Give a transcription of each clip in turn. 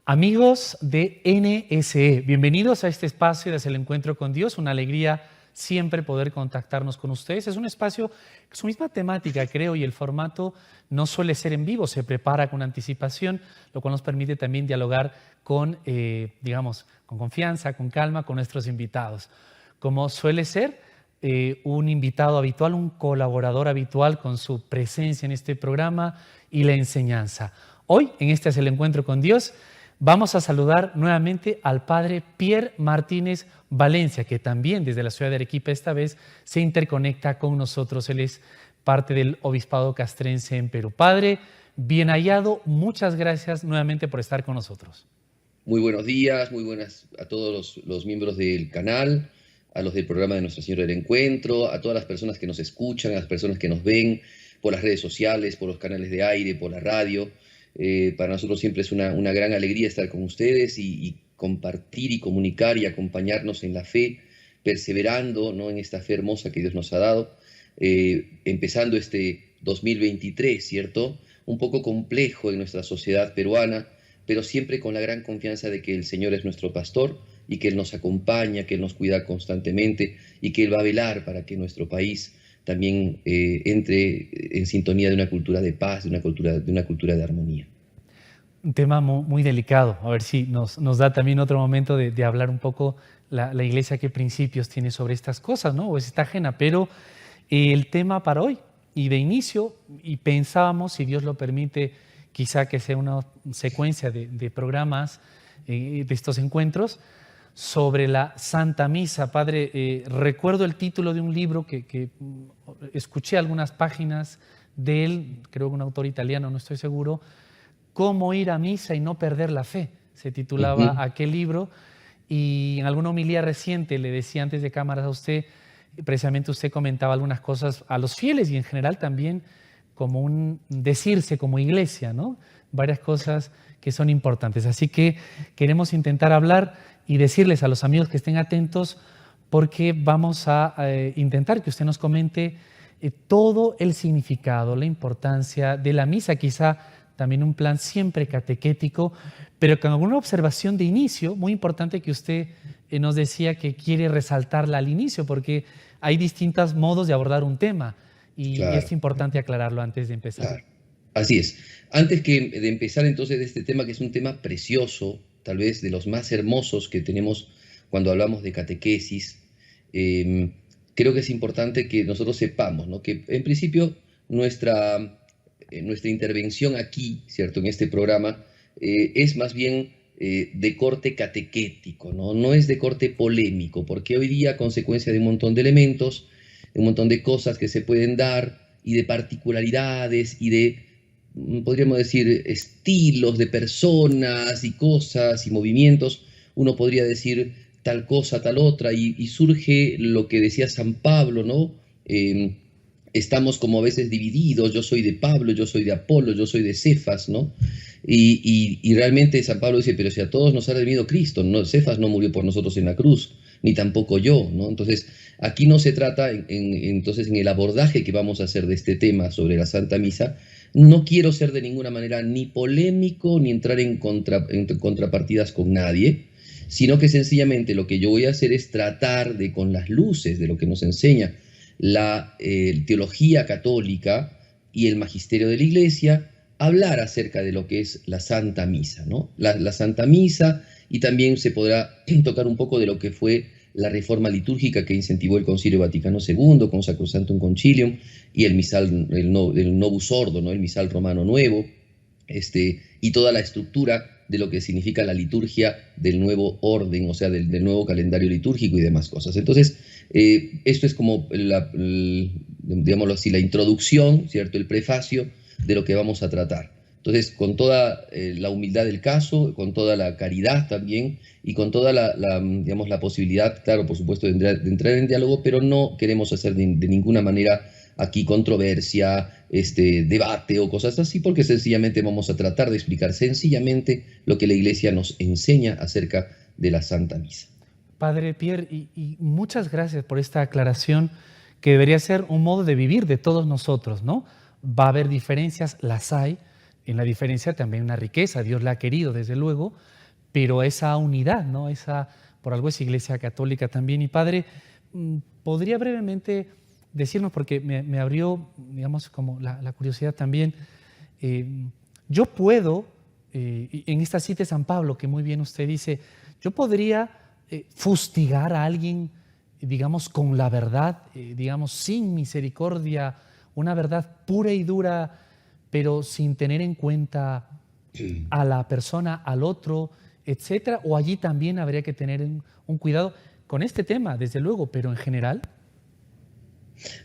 Amigos de NSE, bienvenidos a este espacio de Hacia el Encuentro con Dios. Una alegría siempre poder contactarnos con ustedes. Es un espacio, su misma temática creo, y el formato no suele ser en vivo, se prepara con anticipación, lo cual nos permite también dialogar con, con confianza, con calma, con nuestros invitados. Como suele ser, un invitado habitual, un colaborador habitual con su presencia en este programa y la enseñanza. Hoy, en este Hacia el Encuentro con Dios, vamos a saludar nuevamente al padre Pierre Martínez Valencia, que también desde la ciudad de Arequipa esta vez se interconecta con nosotros. Él es parte del Obispado Castrense en Perú. Padre, bien hallado, muchas gracias nuevamente por estar con nosotros. Muy buenos días, muy buenas a todos los miembros del canal, a los del programa de Nuestra Señora del Encuentro, a todas las personas que nos escuchan, a las personas que nos ven por las redes sociales, por los canales de aire, por la radio. Para nosotros siempre es una gran alegría estar con ustedes y compartir y comunicar y acompañarnos en la fe, perseverando, ¿no?, en esta fe hermosa que Dios nos ha dado, empezando este 2023, ¿cierto? Un poco complejo en nuestra sociedad peruana, pero siempre con la gran confianza de que el Señor es nuestro pastor y que Él nos acompaña, que Él nos cuida constantemente y que Él va a velar para que nuestro país también entre en sintonía de una cultura de paz, de una cultura de armonía. Un tema muy delicado, a ver si nos da también otro momento de hablar un poco la Iglesia qué principios tiene sobre estas cosas, ¿no? O está ajena, pero el tema para hoy y de inicio, y pensábamos, si Dios lo permite, quizá que sea una secuencia de programas, de estos encuentros, sobre la Santa Misa. Padre, recuerdo el título de un libro que escuché algunas páginas de él, creo que un autor italiano, no estoy seguro, Cómo ir a misa y no perder la fe, se titulaba aquel libro, y en alguna homilía reciente le decía antes de cámaras a usted, precisamente usted comentaba algunas cosas a los fieles y en general también como un decirse como iglesia, ¿no? Varias cosas que son importantes. Así que queremos intentar hablar y decirles a los amigos que estén atentos porque vamos a intentar que usted nos comente todo el significado, la importancia de la misa, quizá también un plan siempre catequético, pero con alguna observación de inicio, muy importante que usted nos decía que quiere resaltarla al inicio, porque hay distintos modos de abordar un tema y Claro, es importante aclararlo antes de empezar. claro. Así es. Antes de empezar entonces de este tema, que es un tema precioso, tal vez de los más hermosos que tenemos cuando hablamos de catequesis, creo que es importante que nosotros sepamos, ¿no?, que en principio nuestra intervención aquí, ¿cierto?, en este programa, es más bien de corte catequético, ¿no? No es de corte polémico, porque hoy día, a consecuencia de un montón de elementos, de un montón de cosas que se pueden dar, y de particularidades, y de, podríamos decir, estilos de personas y cosas y movimientos, uno podría decir tal cosa, tal otra, y surge lo que decía San Pablo, ¿no? Estamos como a veces divididos, yo soy de Pablo, yo soy de Apolo, yo soy de Cefas, ¿no? Y realmente San Pablo dice, pero si a todos nos ha redimido Cristo, ¿no? Cefas no murió por nosotros en la cruz, ni tampoco yo, ¿no? Entonces, aquí no se trata, entonces, en el abordaje que vamos a hacer de este tema sobre la Santa Misa, no quiero ser de ninguna manera ni polémico, ni entrar en contrapartidas con nadie, sino que sencillamente lo que yo voy a hacer es tratar de, con las luces de lo que nos enseña la teología católica y el magisterio de la Iglesia, hablar acerca de lo que es la Santa Misa, ¿no? La Santa Misa, y también se podrá tocar un poco de lo que fue la reforma litúrgica que incentivó el Concilio Vaticano II con Sacrosanctum Concilium y el Novus Ordo, ¿no?, el misal romano nuevo, y toda la estructura de lo que significa la liturgia del nuevo orden, o sea, del nuevo calendario litúrgico y demás cosas. Entonces, esto es como, digámoslo así, la introducción, ¿cierto?, el prefacio de lo que vamos a tratar. Entonces, con toda la humildad del caso, con toda la caridad también, y con toda la posibilidad, claro, por supuesto, de entrar en diálogo, pero no queremos hacer de ninguna manera aquí controversia, debate o cosas así, porque sencillamente vamos a tratar de explicar sencillamente lo que la Iglesia nos enseña acerca de la Santa Misa. Padre Pierre, y muchas gracias por esta aclaración que debería ser un modo de vivir de todos nosotros, ¿no? Va a haber diferencias, las hay, en la diferencia también una riqueza, Dios la ha querido desde luego, pero esa unidad, ¿no? Por algo es Iglesia Católica también. Y Padre, ¿podría brevemente decirnos, porque me abrió, digamos, como la curiosidad también, yo puedo, en esta cita de San Pablo, que muy bien usted dice, yo podría fustigar a alguien, digamos, con la verdad, digamos, sin misericordia, una verdad pura y dura, pero sin tener en cuenta a la persona, al otro, etcétera, o allí también habría que tener un cuidado con este tema, desde luego, pero en general.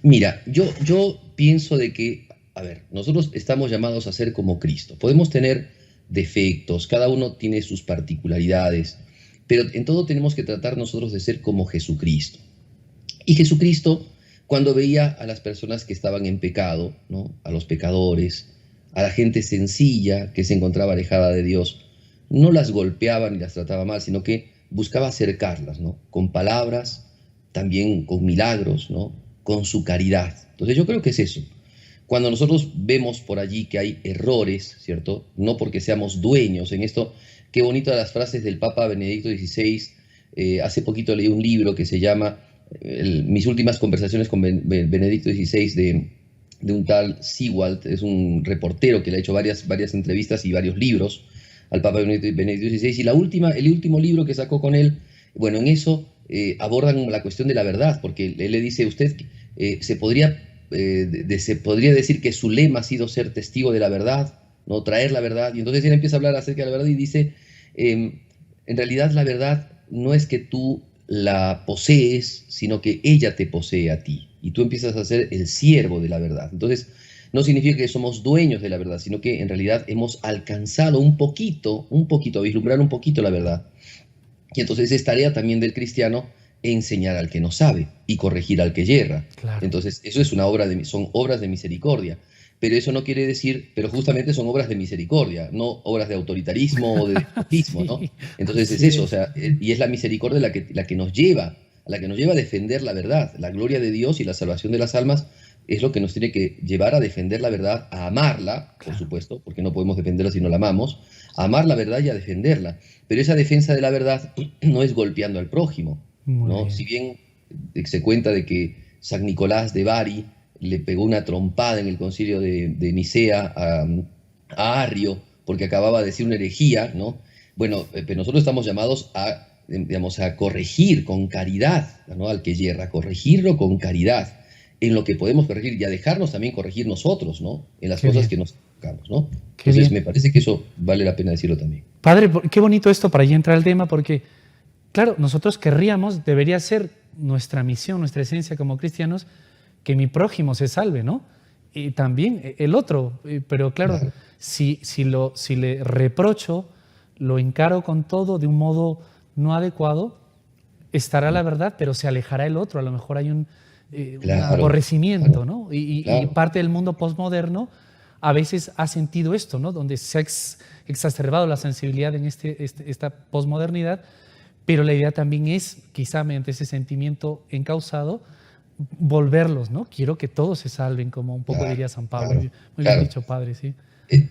Mira, yo pienso de que, a ver, nosotros estamos llamados a ser como Cristo. Podemos tener defectos, cada uno tiene sus particularidades, pero en todo tenemos que tratar nosotros de ser como Jesucristo. Y Jesucristo, cuando veía a las personas que estaban en pecado, ¿no? A los pecadores, a la gente sencilla que se encontraba alejada de Dios, no las golpeaba ni las trataba mal, sino que buscaba acercarlas, ¿no? Con palabras, también con milagros, ¿no? Con su caridad. Entonces yo creo que es eso. Cuando nosotros vemos por allí que hay errores, ¿cierto? No porque seamos dueños en esto. Qué bonito las frases del Papa Benedicto XVI. Hace poquito leí un libro que se llama Mis últimas conversaciones con Benedicto XVI de un tal Seawald. Es un reportero que le ha hecho varias entrevistas y varios libros al Papa Benedicto XVI. Y el último libro que sacó con él, bueno, en eso abordan la cuestión de la verdad, porque él le dice, usted se podría decir que su lema ha sido ser testigo de la verdad, ¿no? Traer la verdad. Y entonces él empieza a hablar acerca de la verdad y dice, en realidad la verdad no es que tú la posees, sino que ella te posee a ti. Y tú empiezas a ser el siervo de la verdad. Entonces, no significa que somos dueños de la verdad, sino que en realidad hemos alcanzado un poquito, a vislumbrar un poquito la verdad. Y entonces es tarea también del cristiano enseñar al que no sabe y corregir al que yerra. Claro. Entonces, eso es son obras de misericordia. Pero eso no quiere decir, pero justamente son obras de misericordia, no obras de autoritarismo o de despotismo, Sí, ¿no? Entonces es así eso, o es. sea, y es la misericordia la que nos lleva, a defender la verdad. La gloria de Dios y la salvación de las almas es lo que nos tiene que llevar a defender la verdad, a amarla, por Claro. supuesto, porque no podemos defenderla si no la amamos, a amar la verdad y a defenderla. Pero esa defensa de la verdad no es golpeando al prójimo, Muy ¿no? Si bien. bien se cuenta de que San Nicolás de Bari le pegó una trompada en el concilio de Nicea a Arrio porque acababa de decir una herejía, ¿no? Bueno, pero nosotros estamos llamados a, digamos, a corregir con caridad, ¿no? Al que yerra, corregirlo con caridad en lo que podemos corregir y a dejarnos también corregir nosotros, ¿no? En las Qué cosas bien. que nos equivocamos, ¿no? Qué Entonces, bien. me parece que eso vale la pena decirlo también. Padre, qué bonito esto para ya entrar al tema, porque, claro, nosotros querríamos, debería ser nuestra misión, nuestra esencia como cristianos, que mi prójimo se salve, ¿no? Y también el otro, pero claro, Claro, si le reprocho, lo encaro con todo de un modo no adecuado, estará la verdad, pero se alejará el otro. A lo mejor hay un claro, aborrecimiento, claro, ¿no? Y claro. parte del mundo postmoderno a veces ha sentido esto, ¿no? Donde se ha exacerbado la sensibilidad en esta posmodernidad, pero la idea también es, quizá mediante ese sentimiento encausado, volverlos, ¿no? Quiero que todos se salven, como un poco Claro, diría San Pablo. claro, Muy bien claro. dicho, Padre, sí.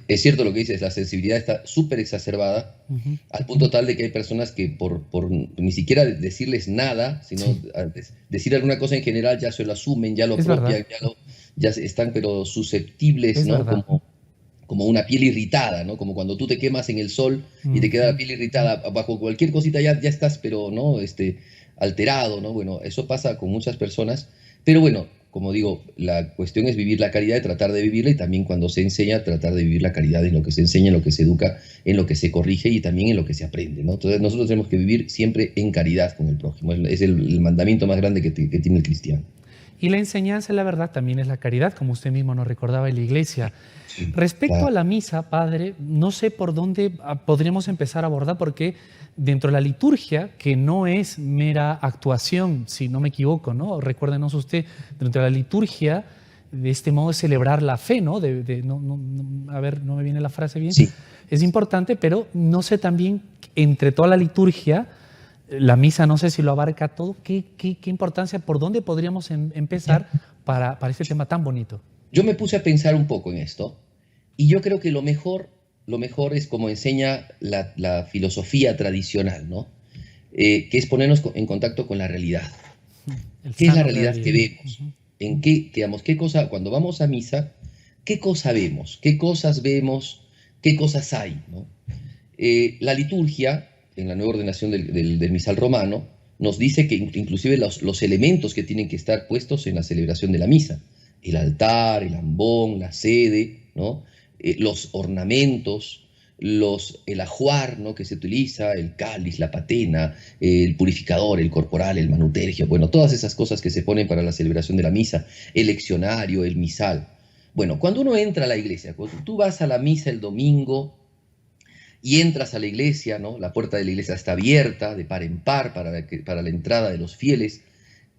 Es cierto lo que dices, la sensibilidad está súper exacerbada Ujú. al punto tal de que hay personas que por ni siquiera decirles nada, sino Sí, decir alguna cosa en general ya se lo asumen, ya lo es verdad, apropian, ya están pero susceptibles, es ¿no? verdad. Como una piel irritada, ¿no? Como cuando tú te quemas en el sol y te queda la Ujú. piel irritada, bajo cualquier cosita ya estás, pero, ¿no? Alterado, ¿no? Bueno, eso pasa con muchas personas, pero bueno, como digo, la cuestión es vivir la caridad y tratar de vivirla y también cuando se enseña, tratar de vivir la caridad en lo que se enseña, en lo que se educa, en lo que se corrige y también en lo que se aprende, ¿no? Entonces nosotros tenemos que vivir siempre en caridad con el prójimo, es el mandamiento más grande que tiene el cristiano. Y la enseñanza, la verdad, también es la caridad, como usted mismo nos recordaba en la iglesia. Sí, Respecto a claro, la misa, Padre, no sé por dónde podríamos empezar a abordar, porque dentro de la liturgia, que no es mera actuación, si no me equivoco, ¿no? Recuérdenos usted, dentro de la liturgia, de este modo de celebrar la fe, ¿no? A ver, no me viene la frase bien. sí. Es importante, pero no sé también, entre toda la liturgia, la misa no sé si lo abarca todo. ¿Qué importancia, por dónde podríamos empezar para este tema tan bonito? Yo me puse a pensar un poco en esto Y yo creo que lo mejor es como enseña la filosofía tradicional, ¿no? Que es ponernos en contacto con la realidad. El ¿Qué es la sano realidad que realismo. vemos? ¿En qué, digamos, qué cosa, cuando vamos a misa, qué cosa vemos? ¿Qué cosas vemos? ¿Qué cosas hay? ¿No? La liturgia, en la nueva ordenación del misal romano, nos dice que inclusive los elementos que tienen que estar puestos en la celebración de la misa, el altar, el ambón, la sede, ¿no? Los ornamentos, el ajuar, ¿no? Que se utiliza, el cáliz, la patena, el purificador, el corporal, el manutergio, bueno, todas esas cosas que se ponen para la celebración de la misa, el leccionario, el misal. Bueno, cuando uno entra a la iglesia, cuando tú vas a la misa el domingo, y entras a la iglesia, ¿no? La puerta de la iglesia está abierta de par en par para la entrada de los fieles.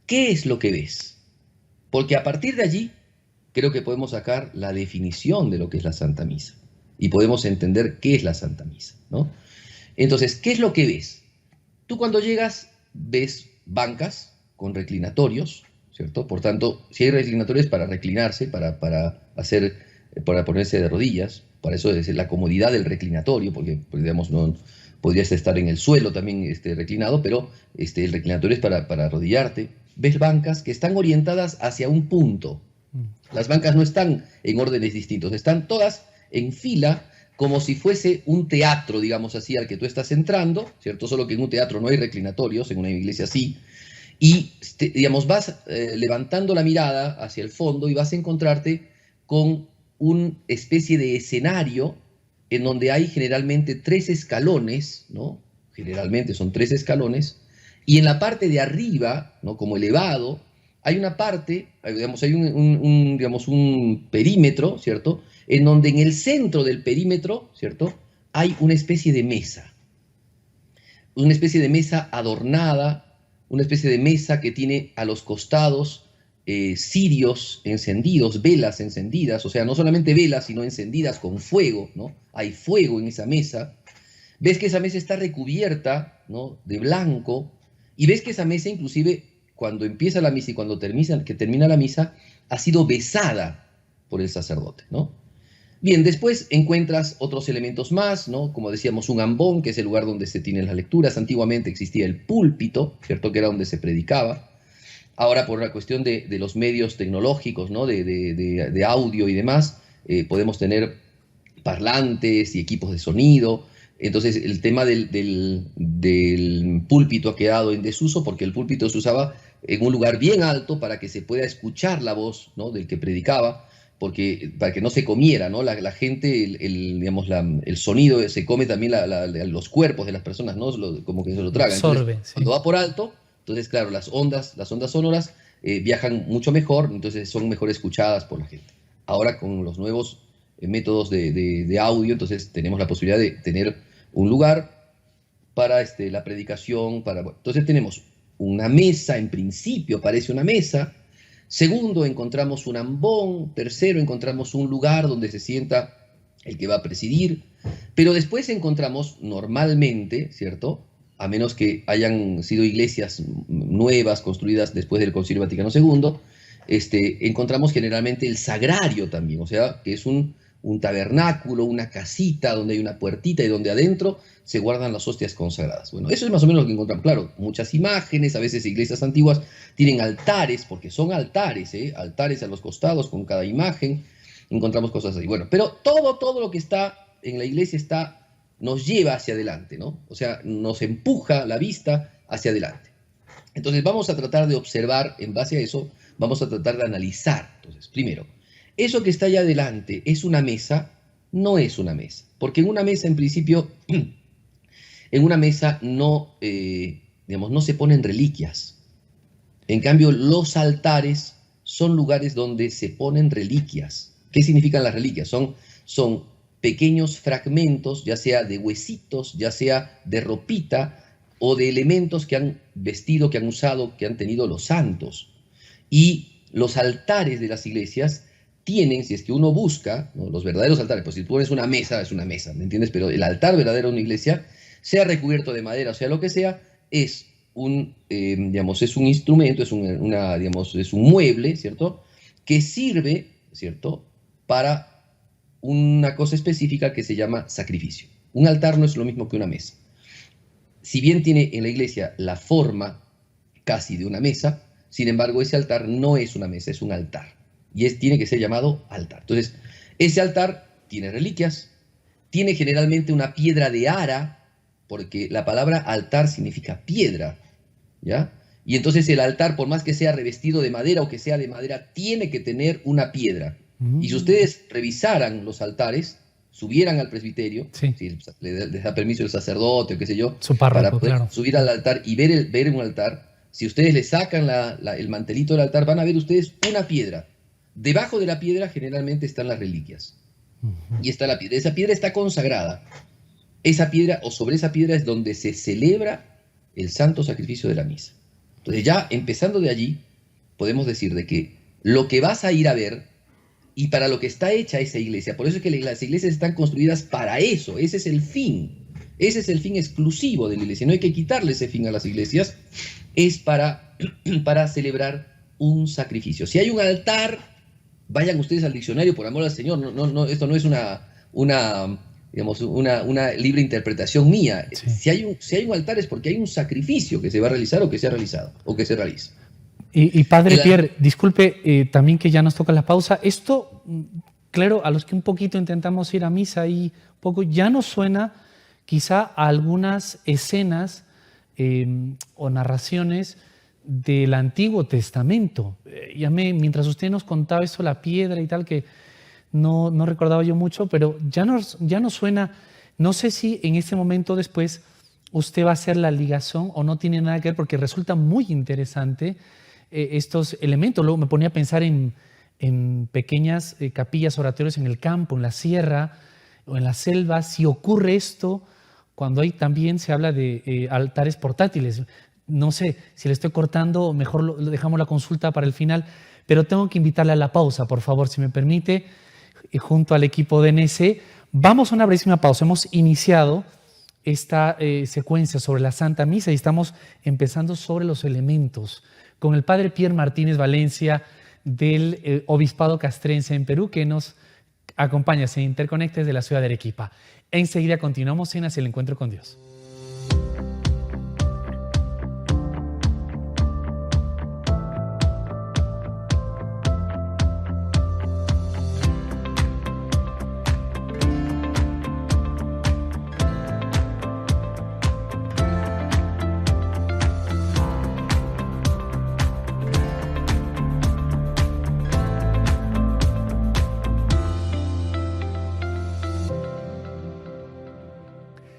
¿Qué es lo que ves? Porque a partir de allí creo que podemos sacar la definición de lo que es la Santa Misa y podemos entender qué es la Santa Misa, ¿no? Entonces, ¿qué es lo que ves? Tú cuando llegas ves bancas con reclinatorios, ¿cierto? Por tanto, si hay reclinatorios para reclinarse, para ponerse de rodillas, para eso es la comodidad del reclinatorio, porque digamos, no podrías estar en el suelo también reclinado, pero el reclinatorio es para arrodillarte. Ves bancas que están orientadas hacia un punto. Las bancas no están en órdenes distintos, están todas en fila como si fuese un teatro, digamos así, al que tú estás entrando, ¿cierto? Solo que en un teatro no hay reclinatorios, en una iglesia sí, y, digamos, vas levantando la mirada hacia el fondo y vas a encontrarte con una especie de escenario en donde hay generalmente 3 escalones, ¿no? Generalmente son 3 escalones, y en la parte de arriba, ¿no? Como elevado, hay una parte, digamos, hay digamos, un perímetro, ¿cierto? En donde en el centro del perímetro, ¿cierto? Hay una especie de mesa adornada, una especie de mesa que tiene a los costados cirios encendidos, velas encendidas, o sea, no solamente velas, sino encendidas con fuego, ¿no? Hay fuego en esa mesa. Ves que esa mesa está recubierta, ¿no? De blanco, y ves que esa mesa inclusive cuando empieza la misa y cuando termina la misa, ha sido besada por el sacerdote, ¿no? Bien, después encuentras otros elementos más, ¿no? Como decíamos, un ambón, que es el lugar donde se tienen las lecturas. Antiguamente existía el púlpito, ¿cierto? Que era donde se predicaba. Ahora, por la cuestión de los medios tecnológicos, ¿no? De audio y demás, podemos tener parlantes y equipos de sonido. Entonces, el tema del púlpito ha quedado en desuso porque el púlpito se usaba en un lugar bien alto para que se pueda escuchar la voz, ¿no? Del que predicaba, para que no se comiera, ¿no? La gente, digamos, el sonido se come también los cuerpos de las personas, ¿no? Como que se lo Lo tragan. Entonces, absorbe, sí. cuando va por alto, entonces, claro, las ondas sonoras viajan mucho mejor, entonces son mejor escuchadas por la gente. Ahora, con los nuevos métodos de audio, entonces tenemos la posibilidad de tener un lugar para la predicación. Entonces tenemos una mesa, en principio parece una mesa. Segundo, encontramos un ambón. Tercero, encontramos un lugar donde se sienta el que va a presidir. Pero después encontramos normalmente, ¿cierto? A menos que hayan sido iglesias nuevas, construidas después del Concilio Vaticano II, encontramos generalmente el sagrario también, o sea, que es un tabernáculo, una casita donde hay una puertita y donde adentro se guardan las hostias consagradas. Bueno, eso es más o menos lo que encontramos. Claro, muchas imágenes, a veces iglesias antiguas tienen altares, porque son altares, altares a los costados con cada imagen, encontramos cosas así. Bueno, pero todo lo que está en la iglesia nos lleva hacia adelante, ¿no? O sea, nos empuja la vista hacia adelante. Entonces vamos a tratar de observar, en base a eso, vamos a tratar de analizar. Entonces, primero, eso que está allá adelante, ¿es una mesa? No es una mesa, porque en una mesa, en principio, en una mesa no, digamos, no se ponen reliquias. En cambio, los altares son lugares donde se ponen reliquias. ¿Qué significan las reliquias? Son pequeños fragmentos, ya sea de huesitos, ya sea de ropita, o de elementos que han vestido, que han usado, que han tenido los santos. Y los altares de las iglesias tienen, si es que uno busca, ¿no? Los verdaderos altares, pues si tú pones una mesa, es una mesa, ¿me entiendes? Pero el altar verdadero de una iglesia, sea recubierto de madera, o sea lo que sea, es digamos, es un instrumento, digamos, es un mueble, ¿cierto? Que sirve, ¿cierto? Para una cosa específica que se llama sacrificio. Un altar no es lo mismo que una mesa. Si bien tiene en la iglesia la forma casi de una mesa, sin embargo ese altar no es una mesa, es un altar. Y tiene que ser llamado altar. Entonces, ese altar tiene reliquias, tiene generalmente una piedra de ara, porque la palabra altar significa piedra, ¿ya? Y entonces el altar, por más que sea revestido de madera o que sea de madera, tiene que tener una piedra. Y si ustedes revisaran los altares, subieran al presbiterio, Sí, si les da permiso el sacerdote o qué sé yo, su para párroco, poder claro. subir al altar y ver un altar, si ustedes le sacan el mantelito del altar, van a ver ustedes una piedra. Debajo de la piedra generalmente están las reliquias. Y está la piedra. Esa piedra está consagrada. Esa piedra, o sobre esa piedra, es donde se celebra el santo sacrificio de la misa. Entonces ya empezando de allí, podemos decir de que lo que vas a ir a ver y para lo que está hecha esa iglesia, por eso es que las iglesias están construidas para eso, ese es el fin. Ese es el fin exclusivo de la iglesia. No hay que quitarle ese fin a las iglesias. Es para celebrar un sacrificio. Si hay un altar, vayan ustedes al diccionario, por amor al Señor. Esto no es una libre interpretación mía. Sí. Si hay un altar es porque hay un sacrificio que se va a realizar o que se ha realizado o que se realiza. Y Padre Pierre, disculpe también que ya nos toca la pausa. Esto, claro, a los que un poquito intentamos ir a misa y poco, ya nos suena quizá a algunas escenas o narraciones del Antiguo Testamento. Mientras usted nos contaba esto, la piedra y tal, que no recordaba yo mucho, pero ya nos suena, no sé si en este momento después usted va a hacer la ligación o no tiene nada que ver, porque resulta muy interesante estos elementos. Luego me ponía a pensar en pequeñas capillas, oratorios en el campo, en la sierra o en la selva. Si ocurre esto, cuando también se habla de altares portátiles. No sé, si le estoy cortando, mejor lo dejamos la consulta para el final, pero tengo que invitarle a la pausa, por favor, si me permite, junto al equipo de NS. Vamos a una brevísima pausa. Hemos iniciado esta secuencia sobre la Santa Misa y estamos empezando sobre los elementos con el Padre Pierre Martínez Valencia del Obispado Castrense en Perú, que nos acompaña en Interconectes de la ciudad de Arequipa. Enseguida continuamos en Hacia el Encuentro con Dios.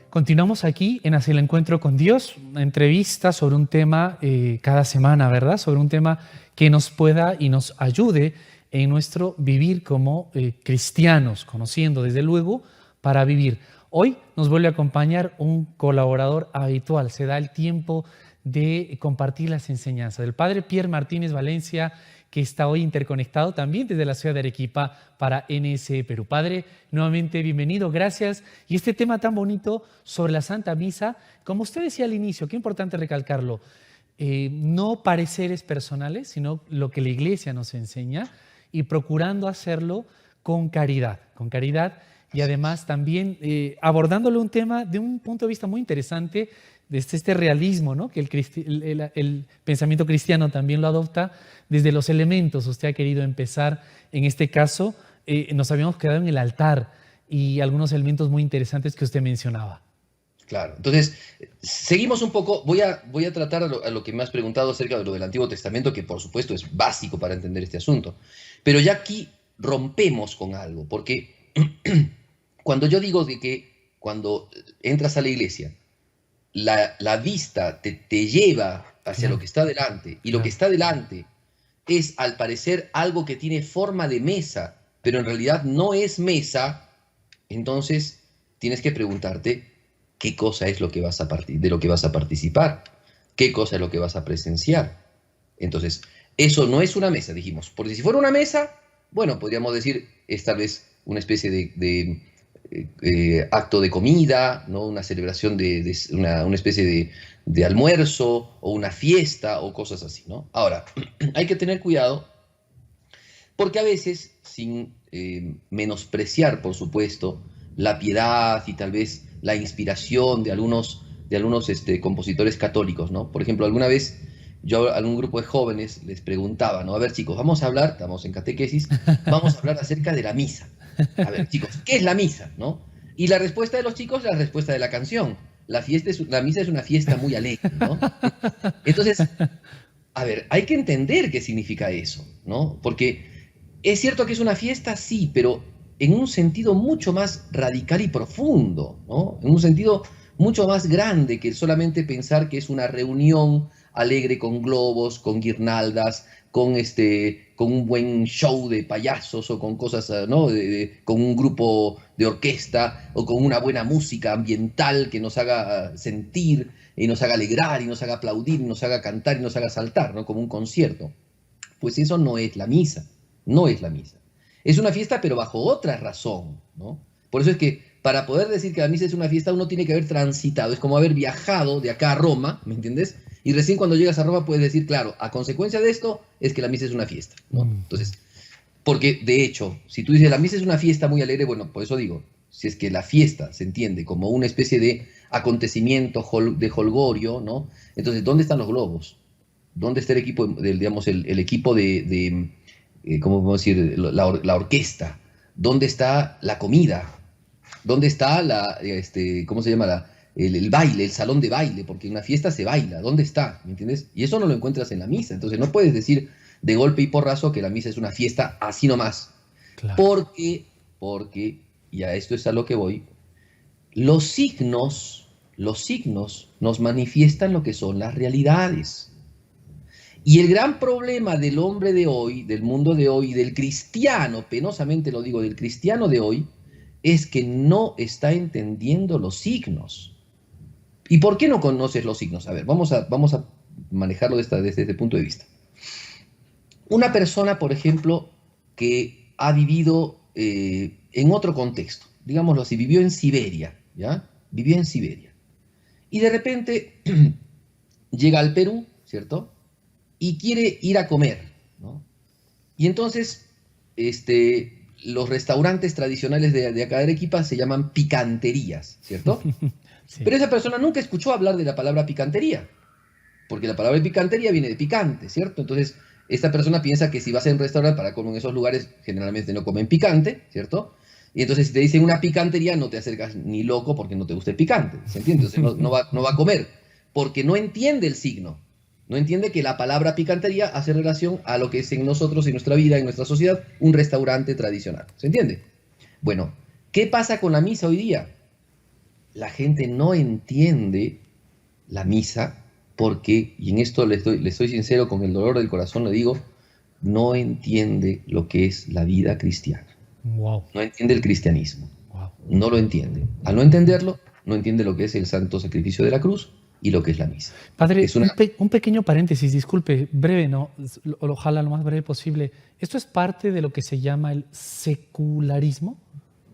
Continuamos aquí en Hacia el Encuentro con Dios, una entrevista sobre un tema cada semana, ¿verdad? Sobre un tema que nos pueda y nos ayude en nuestro vivir como cristianos, conociendo desde luego para vivir. Hoy nos vuelve a acompañar un colaborador habitual, se da el tiempo de compartir las enseñanzas del Padre Pierre Martínez Valencia, que está hoy interconectado también desde la ciudad de Arequipa para NS Perú. Padre, nuevamente bienvenido, gracias. Y este tema tan bonito sobre la Santa Misa, como usted decía al inicio, qué importante recalcarlo, no pareceres personales, sino lo que la Iglesia nos enseña y procurando hacerlo con caridad y además también abordándole un tema de un punto de vista muy interesante, desde este realismo, ¿no? Que el pensamiento cristiano también lo adopta desde los elementos. Usted ha querido empezar, en este caso, nos habíamos quedado en el altar y algunos elementos muy interesantes que usted mencionaba. Claro, entonces, seguimos un poco, voy a tratar a lo que me has preguntado acerca de lo del Antiguo Testamento, que por supuesto es básico para entender este asunto, pero ya aquí rompemos con algo, porque cuando yo digo de que cuando entras a la iglesia, la vista te lleva hacia lo que está delante, y lo que está delante es al parecer algo que tiene forma de mesa, pero en realidad no es mesa, entonces tienes que preguntarte qué cosa es lo que de lo que vas a participar, qué cosa es lo que vas a presenciar. Entonces, eso no es una mesa, dijimos, porque si fuera una mesa, bueno, podríamos decir, es tal vez una especie de acto de comida, ¿no? Una celebración una especie de almuerzo o una fiesta o cosas así, ¿no? Ahora, hay que tener cuidado porque a veces, sin menospreciar, por supuesto, la piedad y tal vez la inspiración de algunos compositores católicos, ¿no? Por ejemplo, alguna vez yo a algún grupo de jóvenes les preguntaba, ¿no? A ver, chicos, vamos a hablar, estamos en catequesis, vamos a hablar acerca de la misa. A ver, chicos, ¿qué es la misa, no? Y la respuesta de los chicos es la respuesta de la canción. La misa es una fiesta muy alegre, ¿no? Entonces, a ver, hay que entender qué significa eso, ¿no? Porque es cierto que es una fiesta, sí, pero en un sentido mucho más radical y profundo, ¿no? En un sentido mucho más grande que solamente pensar que es una reunión alegre con globos, con guirnaldas, con un buen show de payasos o con cosas, ¿no? Con un grupo de orquesta o con una buena música ambiental que nos haga sentir y nos haga alegrar y nos haga aplaudir y nos haga cantar y nos haga saltar, ¿no? Como un concierto. Pues eso no es la misa, no es la misa. Es una fiesta pero bajo otra razón, ¿no? Por eso es que para poder decir que la misa es una fiesta uno tiene que haber transitado, es como haber viajado de acá a Roma, ¿me entiendes? Y recién cuando llegas a Roma puedes decir, claro, a consecuencia de esto es que la misa es una fiesta, ¿no? Entonces, porque de hecho, si tú dices la misa es una fiesta muy alegre, bueno, por eso digo, si es que la fiesta se entiende como una especie de acontecimiento de jolgorio, ¿no? Entonces, ¿dónde están los globos? ¿Dónde está el equipo, digamos, el equipo ¿cómo podemos decir? La orquesta. ¿Dónde está la comida? ¿Dónde está ¿cómo se llama? El baile, el salón de baile, porque en una fiesta se baila. ¿Dónde está? ¿Me entiendes? Y eso no lo encuentras en la misa. Entonces no puedes decir de golpe y porrazo que la misa es una fiesta así nomás. Claro. Porque, y a esto es a lo que voy, los signos nos manifiestan lo que son las realidades. Y el gran problema del hombre de hoy, del mundo de hoy, del cristiano, penosamente lo digo, del cristiano de hoy, es que no está entendiendo los signos. ¿Y por qué no conoces los signos? A ver, vamos a manejarlo desde este punto de vista. Una persona, por ejemplo, que ha vivido en otro contexto, digámoslo así, vivió en Siberia, ¿ya? Vivió en Siberia. Y de repente llega al Perú, ¿cierto? Y quiere ir a comer, ¿no? Y entonces, los restaurantes tradicionales de acá de Arequipa se llaman picanterías, ¿cierto? Sí. Pero esa persona nunca escuchó hablar de la palabra picantería, porque la palabra picantería viene de picante, ¿cierto? Entonces, esta persona piensa que si vas a un restaurante para comer en esos lugares, generalmente no comen picante, ¿cierto? Y entonces si te dicen una picantería, no te acercas ni loco porque no te gusta el picante, ¿se entiende? Entonces no va a comer, porque no entiende el signo. No entiende que la palabra picantería hace relación a lo que es en nosotros, en nuestra vida, en nuestra sociedad, un restaurante tradicional. ¿Se entiende? Bueno, ¿qué pasa con la misa hoy día? La gente no entiende la misa porque, y en esto le estoy sincero, con el dolor del corazón lo digo, no entiende lo que es la vida cristiana. Wow. No entiende el cristianismo. Wow. No lo entiende. Al no entenderlo, no entiende lo que es el santo sacrificio de la cruz y lo que es la misa. Padre, un pequeño paréntesis, disculpe, breve, ¿no? Ojalá lo más breve posible. ¿Esto es parte de lo que se llama el secularismo?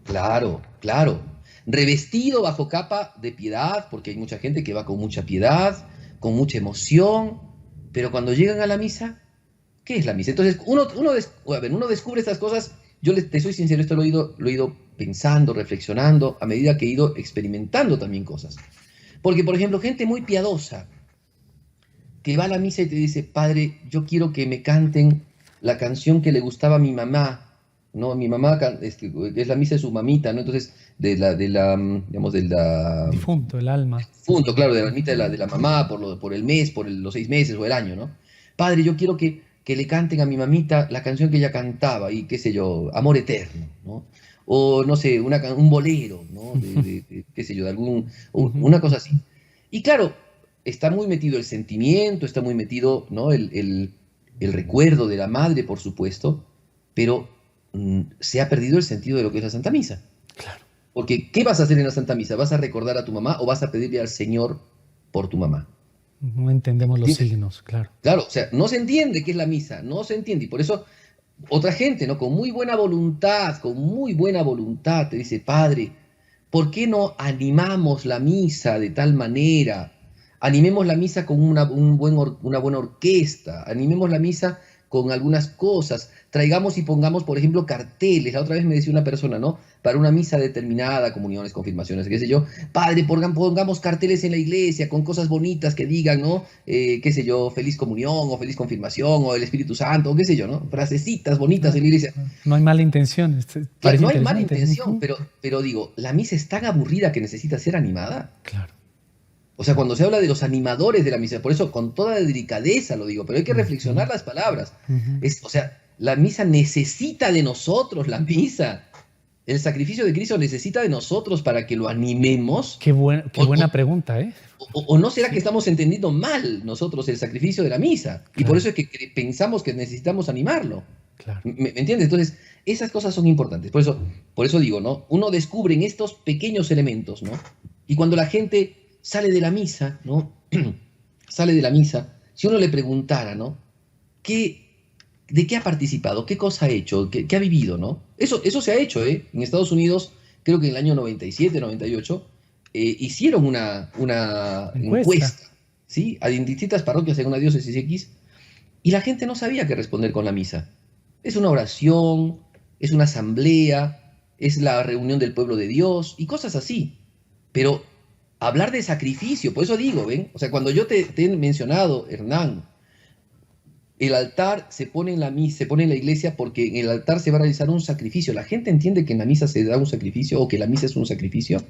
Claro, claro. Revestido bajo capa de piedad, porque hay mucha gente que va con mucha piedad, con mucha emoción, pero cuando llegan a la misa, ¿qué es la misa? Entonces, uno descubre estas cosas. Yo te soy sincero, esto lo he ido pensando, reflexionando, a medida que he ido experimentando también cosas. Porque, por ejemplo, gente muy piadosa que va a la misa y te dice, padre, yo quiero que me canten la canción que le gustaba a mi mamá, ¿no? Mi mamá es la misa de su mamita, ¿no? Entonces, digamos, de la... Difunto, el alma. Difunto, claro, de la mamita de la mamá, por el mes, los 6 meses o el año, ¿no? Padre, yo quiero que le canten a mi mamita la canción que ella cantaba y qué sé yo, Amor Eterno, ¿no? O no sé, un bolero, ¿no? Qué sé yo, una cosa así. Y claro, está muy metido el sentimiento, está muy metido, ¿no? el recuerdo de la madre, por supuesto, pero se ha perdido el sentido de lo que es la Santa Misa. Claro. Porque, ¿qué vas a hacer en la Santa Misa? ¿Vas a recordar a tu mamá o vas a pedirle al Señor por tu mamá? No entendemos los signos, claro. Claro, o sea, no se entiende qué es la misa, no se entiende. Y por eso otra gente, ¿no? Con muy buena voluntad, te dice, padre, ¿por qué no animamos la misa de tal manera? Animemos la misa con una buena orquesta, animemos la misa con algunas cosas. Traigamos y pongamos, por ejemplo, carteles. La otra vez me decía una persona, ¿no? Para una misa determinada, comuniones, confirmaciones, qué sé yo. Padre, pongamos carteles en la iglesia con cosas bonitas que digan, ¿no? Qué sé yo, feliz comunión o feliz confirmación o el Espíritu Santo, o qué sé yo, ¿no? Frasecitas bonitas en la iglesia. No hay mala intención. Claro, Parece no hay mala interesante. intención, pero digo, la misa es tan aburrida que necesita ser animada. Claro. O sea, cuando se habla de los animadores de la misa, por eso con toda delicadeza lo digo, pero hay que reflexionar las palabras. O sea, la misa necesita de nosotros, la misa. El sacrificio de Cristo necesita de nosotros para que lo animemos. Qué buena pregunta, ¿eh? O no será que estamos entendiendo mal nosotros el sacrificio de la misa. Y por eso es que pensamos que necesitamos animarlo. Claro. ¿Me entiendes? Entonces, esas cosas son importantes. Por eso digo, ¿no? Uno descubre en estos pequeños elementos, ¿no? Y cuando la gente sale de la misa, ¿no? Sale de la misa, si uno le preguntara, ¿no? ¿De qué ha participado? ¿Qué cosa ha hecho? ¿Qué ha vivido, no? Eso se ha hecho, ¿eh? En Estados Unidos, creo que en el año 97, 98, hicieron una encuesta, ¿sí? A distintas parroquias en una diócesis X, y la gente no sabía qué responder con la misa. Es una oración, es una asamblea, es la reunión del pueblo de Dios, y cosas así. Pero hablar de sacrificio, por eso digo, ¿ven? O sea, cuando yo te he mencionado, Hernán, el altar se pone en la misa, se pone en la iglesia porque en el altar se va a realizar un sacrificio. ¿La gente entiende que en la misa se da un sacrificio o que la misa es un sacrificio?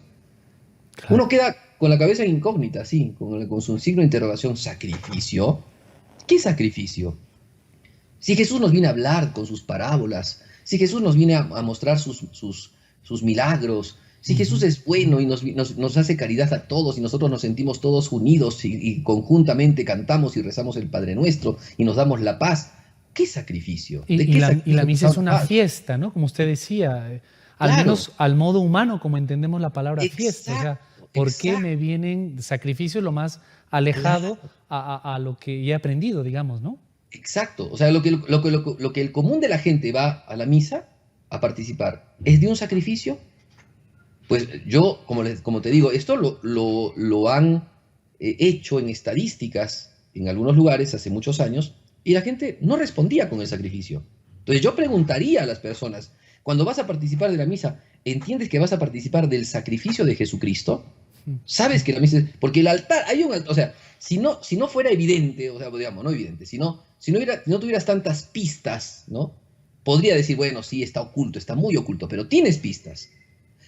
Claro. Uno queda con la cabeza incógnita, sí, con su signo de interrogación. ¿Sacrificio? ¿Qué sacrificio? Si Jesús nos viene a hablar con sus parábolas, si Jesús nos viene a mostrar sus milagros, si Jesús es bueno y nos hace caridad a todos y nosotros nos sentimos todos unidos y conjuntamente cantamos y rezamos el Padre Nuestro y nos damos la paz, ¿qué sacrificio? Y la misa es una fiesta, ¿no? Como usted decía, al menos al modo humano, como entendemos la palabra fiesta. O sea, ¿por qué me vienen sacrificios lo más alejado a lo que he aprendido, digamos, ¿no? Exacto. O sea, lo que el común de la gente va a la misa a participar es de un sacrificio. Pues yo, como te digo, esto lo han hecho en estadísticas en algunos lugares hace muchos años y la gente no respondía con el sacrificio. Entonces yo preguntaría a las personas, cuando vas a participar de la misa, ¿entiendes que vas a participar del sacrificio de Jesucristo? ¿Sabes que la misa es...? Porque el altar, o sea, si no fuera evidente, o sea, digamos, no evidente, si no tuvieras tantas pistas, ¿no? Podría decir, bueno, sí, está oculto, está muy oculto, pero tienes pistas.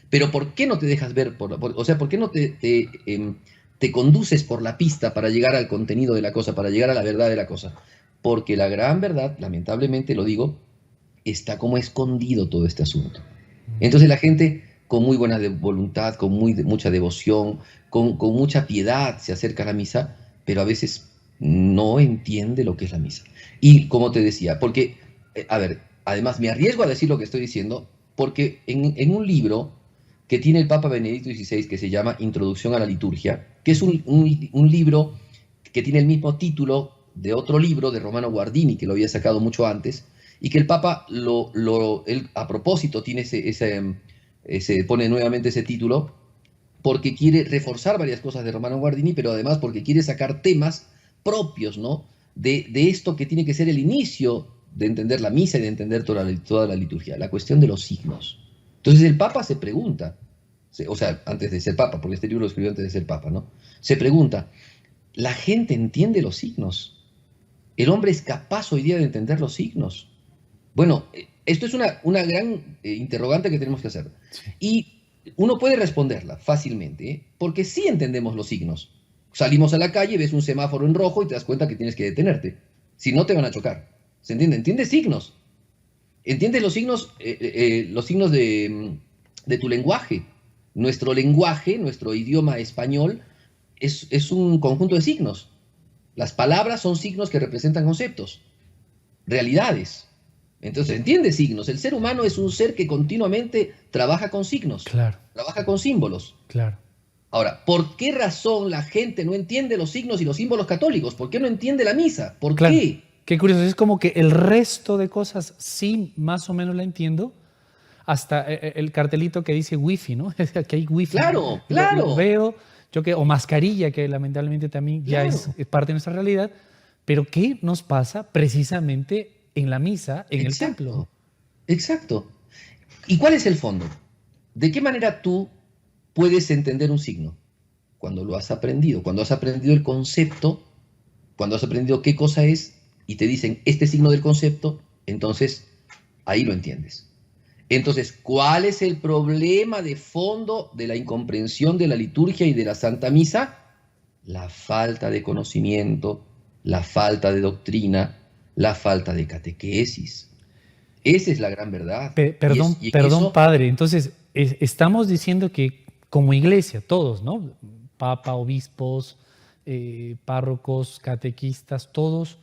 Pero ¿por qué no te dejas ver? O sea, ¿por qué no te conduces por la pista para llegar al contenido de la cosa, para llegar a la verdad de la cosa? Porque la gran verdad, lamentablemente lo digo, está como escondido todo este asunto. Entonces la gente con muy buena voluntad, con mucha devoción, con mucha piedad se acerca a la misa, pero a veces no entiende lo que es la misa. Y como te decía, porque, a ver, además me arriesgo a decir lo que estoy diciendo, porque en un libro que tiene el Papa Benedicto XVI, que se llama Introducción a la Liturgia, que es un libro que tiene el mismo título de otro libro de Romano Guardini, que lo había sacado mucho antes, y que el Papa, él a propósito, pone nuevamente ese título, porque quiere reforzar varias cosas de Romano Guardini, pero además porque quiere sacar temas propios, ¿no? De esto que tiene que ser el inicio de entender la misa y de entender toda la liturgia, la cuestión de los signos. Entonces el Papa se pregunta, o sea, antes de ser Papa, porque este libro lo escribió antes de ser Papa, ¿no? Se pregunta, ¿la gente entiende los signos? ¿El hombre es capaz hoy día de entender los signos? Bueno, esto es una gran interrogante que tenemos que hacer. Sí. Y uno puede responderla fácilmente, porque sí entendemos los signos. Salimos a la calle, ves un semáforo en rojo y te das cuenta que tienes que detenerte. Si no, te van a chocar. ¿Se entiende? ¿Entiendes signos? ¿Entiendes los signos de tu lenguaje? Nuestro lenguaje, nuestro idioma español, es un conjunto de signos. Las palabras son signos que representan conceptos, realidades. Entonces, ¿entiendes signos? El ser humano es un ser que continuamente trabaja con signos, claro, trabaja con símbolos. Claro. Ahora, ¿por qué razón la gente no entiende los signos y los símbolos católicos? ¿Por qué no entiende la misa? ¿Por qué? Qué curioso, es como que el resto de cosas sí más o menos la entiendo, hasta el cartelito que dice wifi, ¿no? Que hay wifi. Claro, claro. Lo veo, o mascarilla, que lamentablemente también ya es parte de nuestra realidad, pero ¿qué nos pasa precisamente en la misa, en el templo. Exacto, exacto. ¿Y cuál es el fondo? ¿De qué manera tú puedes entender un signo? Cuando lo has aprendido, cuando has aprendido el concepto, cuando has aprendido qué cosa es y te dicen este signo del concepto, entonces ahí lo entiendes. Entonces, ¿cuál es el problema de fondo de la incomprensión de la liturgia y de la Santa Misa? La falta de conocimiento, la falta de doctrina, la falta de catequesis. Esa es la gran verdad. Perdón, Y perdón, eso, padre. Entonces, estamos diciendo que como iglesia, todos, ¿no? Papa, obispos, párrocos, catequistas, todos,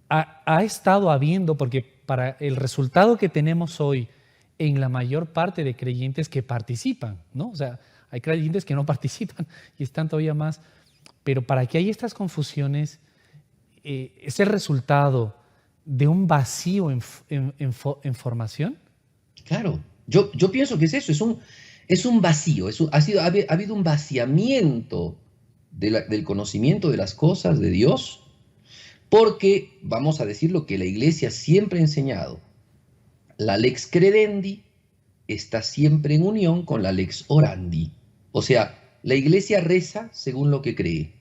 ha estado habiendo, porque para el resultado que tenemos hoy en la mayor parte de creyentes que participan, ¿no? O sea, hay creyentes que no participan y están todavía más, pero para que haya estas confusiones, es el resultado de un vacío en formación. claro, yo pienso que es eso, es un vacío, ha habido un vaciamiento del conocimiento de las cosas de Dios, porque, vamos a decir lo que la Iglesia siempre ha enseñado, la lex credendi está siempre en unión con la lex orandi. O sea, la Iglesia reza según lo que cree.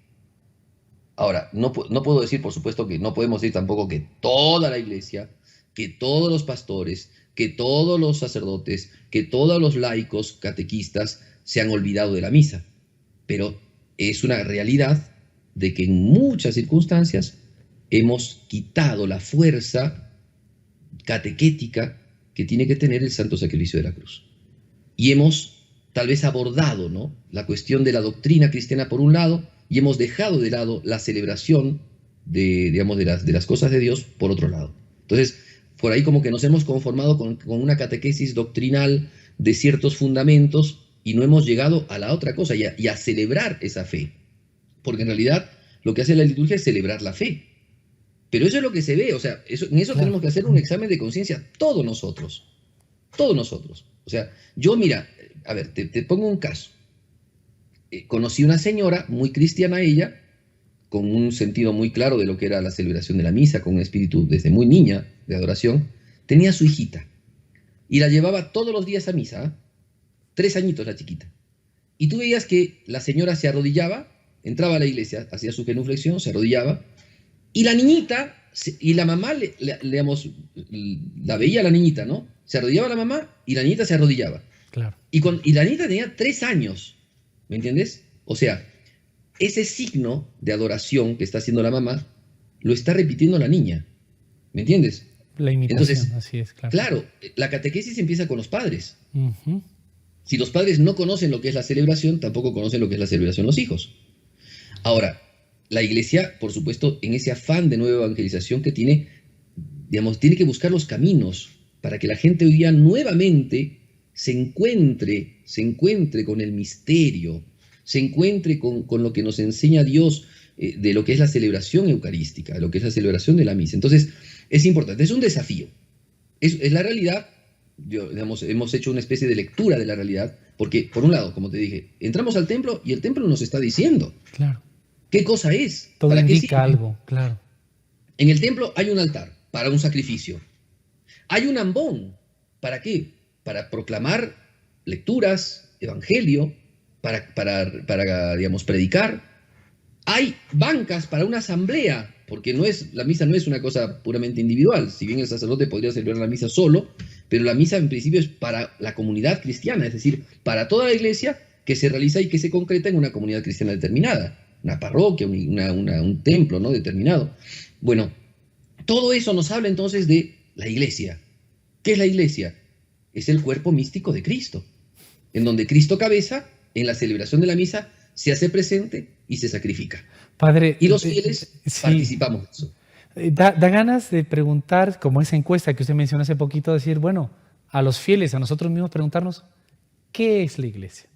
Ahora, no puedo decir, por supuesto, que no podemos decir tampoco que toda la Iglesia, que todos los pastores, que todos los sacerdotes, que todos los laicos catequistas se han olvidado de la misa. Pero es una realidad de que en muchas circunstancias hemos quitado la fuerza catequética que tiene que tener el santo sacrificio de la cruz. Y hemos tal vez abordado, ¿no?, la cuestión de la doctrina cristiana por un lado, y hemos dejado de lado la celebración digamos, de las cosas de Dios por otro lado. Entonces, por ahí como que nos hemos conformado con una catequesis doctrinal de ciertos fundamentos y no hemos llegado a la otra cosa y a celebrar esa fe. Porque en realidad lo que hace la liturgia es celebrar la fe. Pero eso es lo que se ve, o sea, en eso Claro. tenemos que hacer un examen de conciencia todos nosotros. Todos nosotros. O sea, yo mira, a ver, te pongo un caso. Conocí una señora, muy cristiana ella, con un sentido muy claro de lo que era la celebración de la misa, con un espíritu desde muy niña de adoración. Tenía a su hijita y la llevaba todos los días a misa, ¿eh? 3 añitos la chiquita. Y tú veías que la señora se arrodillaba, entraba a la iglesia, hacía su genuflexión, se arrodillaba, y la niñita, y la mamá, digamos, la veía a la niñita, ¿no? Se arrodillaba la mamá y la niñita se arrodillaba. Claro. Y la niñita tenía 3 años, ¿me entiendes? O sea, ese signo de adoración que está haciendo la mamá, lo está repitiendo la niña, ¿me entiendes? La imitación, Entonces, así es, claro. claro, la catequesis empieza con los padres. Ujú. Si los padres no conocen lo que es la celebración, tampoco conocen lo que es la celebración los hijos. Ahora, la iglesia, por supuesto, en ese afán de nueva evangelización que tiene, digamos, tiene que buscar los caminos para que la gente hoy día nuevamente se encuentre con el misterio, se encuentre con lo que nos enseña Dios de lo que es la celebración eucarística, de lo que es la celebración de la misa. Entonces, es importante, es un desafío. Es la realidad. Digamos, hemos hecho una especie de lectura de la realidad, porque, por un lado, como te dije, entramos al templo y el templo nos está diciendo Claro. qué cosa es, Todo para qué indica sirve. algo, claro. En el templo hay un altar para un sacrificio. Hay un ambón. ¿Para qué? Para proclamar lecturas, evangelio, para digamos, predicar. Hay bancas para una asamblea, porque la misa no es una cosa puramente individual. Si bien el sacerdote podría celebrar la misa solo, pero la misa en principio es para la comunidad cristiana, es decir, para toda la iglesia que se realiza y que se concreta en una comunidad cristiana determinada, una parroquia, un templo, ¿no?, determinado. Bueno, todo eso nos habla entonces de la iglesia. ¿Qué es la iglesia? Es el cuerpo místico de Cristo, en donde Cristo cabeza, en la celebración de la misa, se hace presente y se sacrifica. Padre, Y los fieles sí, participamos de eso. da ganas de preguntar, como esa encuesta que usted mencionó hace poquito, decir, bueno, a los fieles, a nosotros mismos preguntarnos, ¿qué es la iglesia?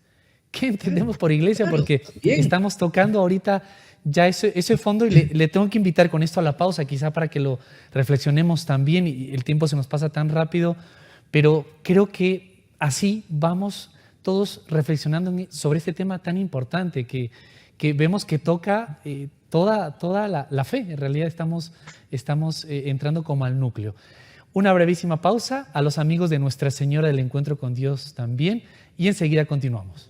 ¿Qué entendemos por iglesia? Claro, Porque bien. estamos tocando ahorita ya ese fondo y le tengo que invitar con esto a la pausa, quizá para que lo reflexionemos también, y el tiempo se nos pasa tan rápido, pero creo que así vamos todos reflexionando sobre este tema tan importante que que vemos que toca toda la fe. En realidad estamos entrando como al núcleo. Una brevísima pausa, a los amigos de Nuestra Señora del Encuentro con Dios también, y enseguida continuamos.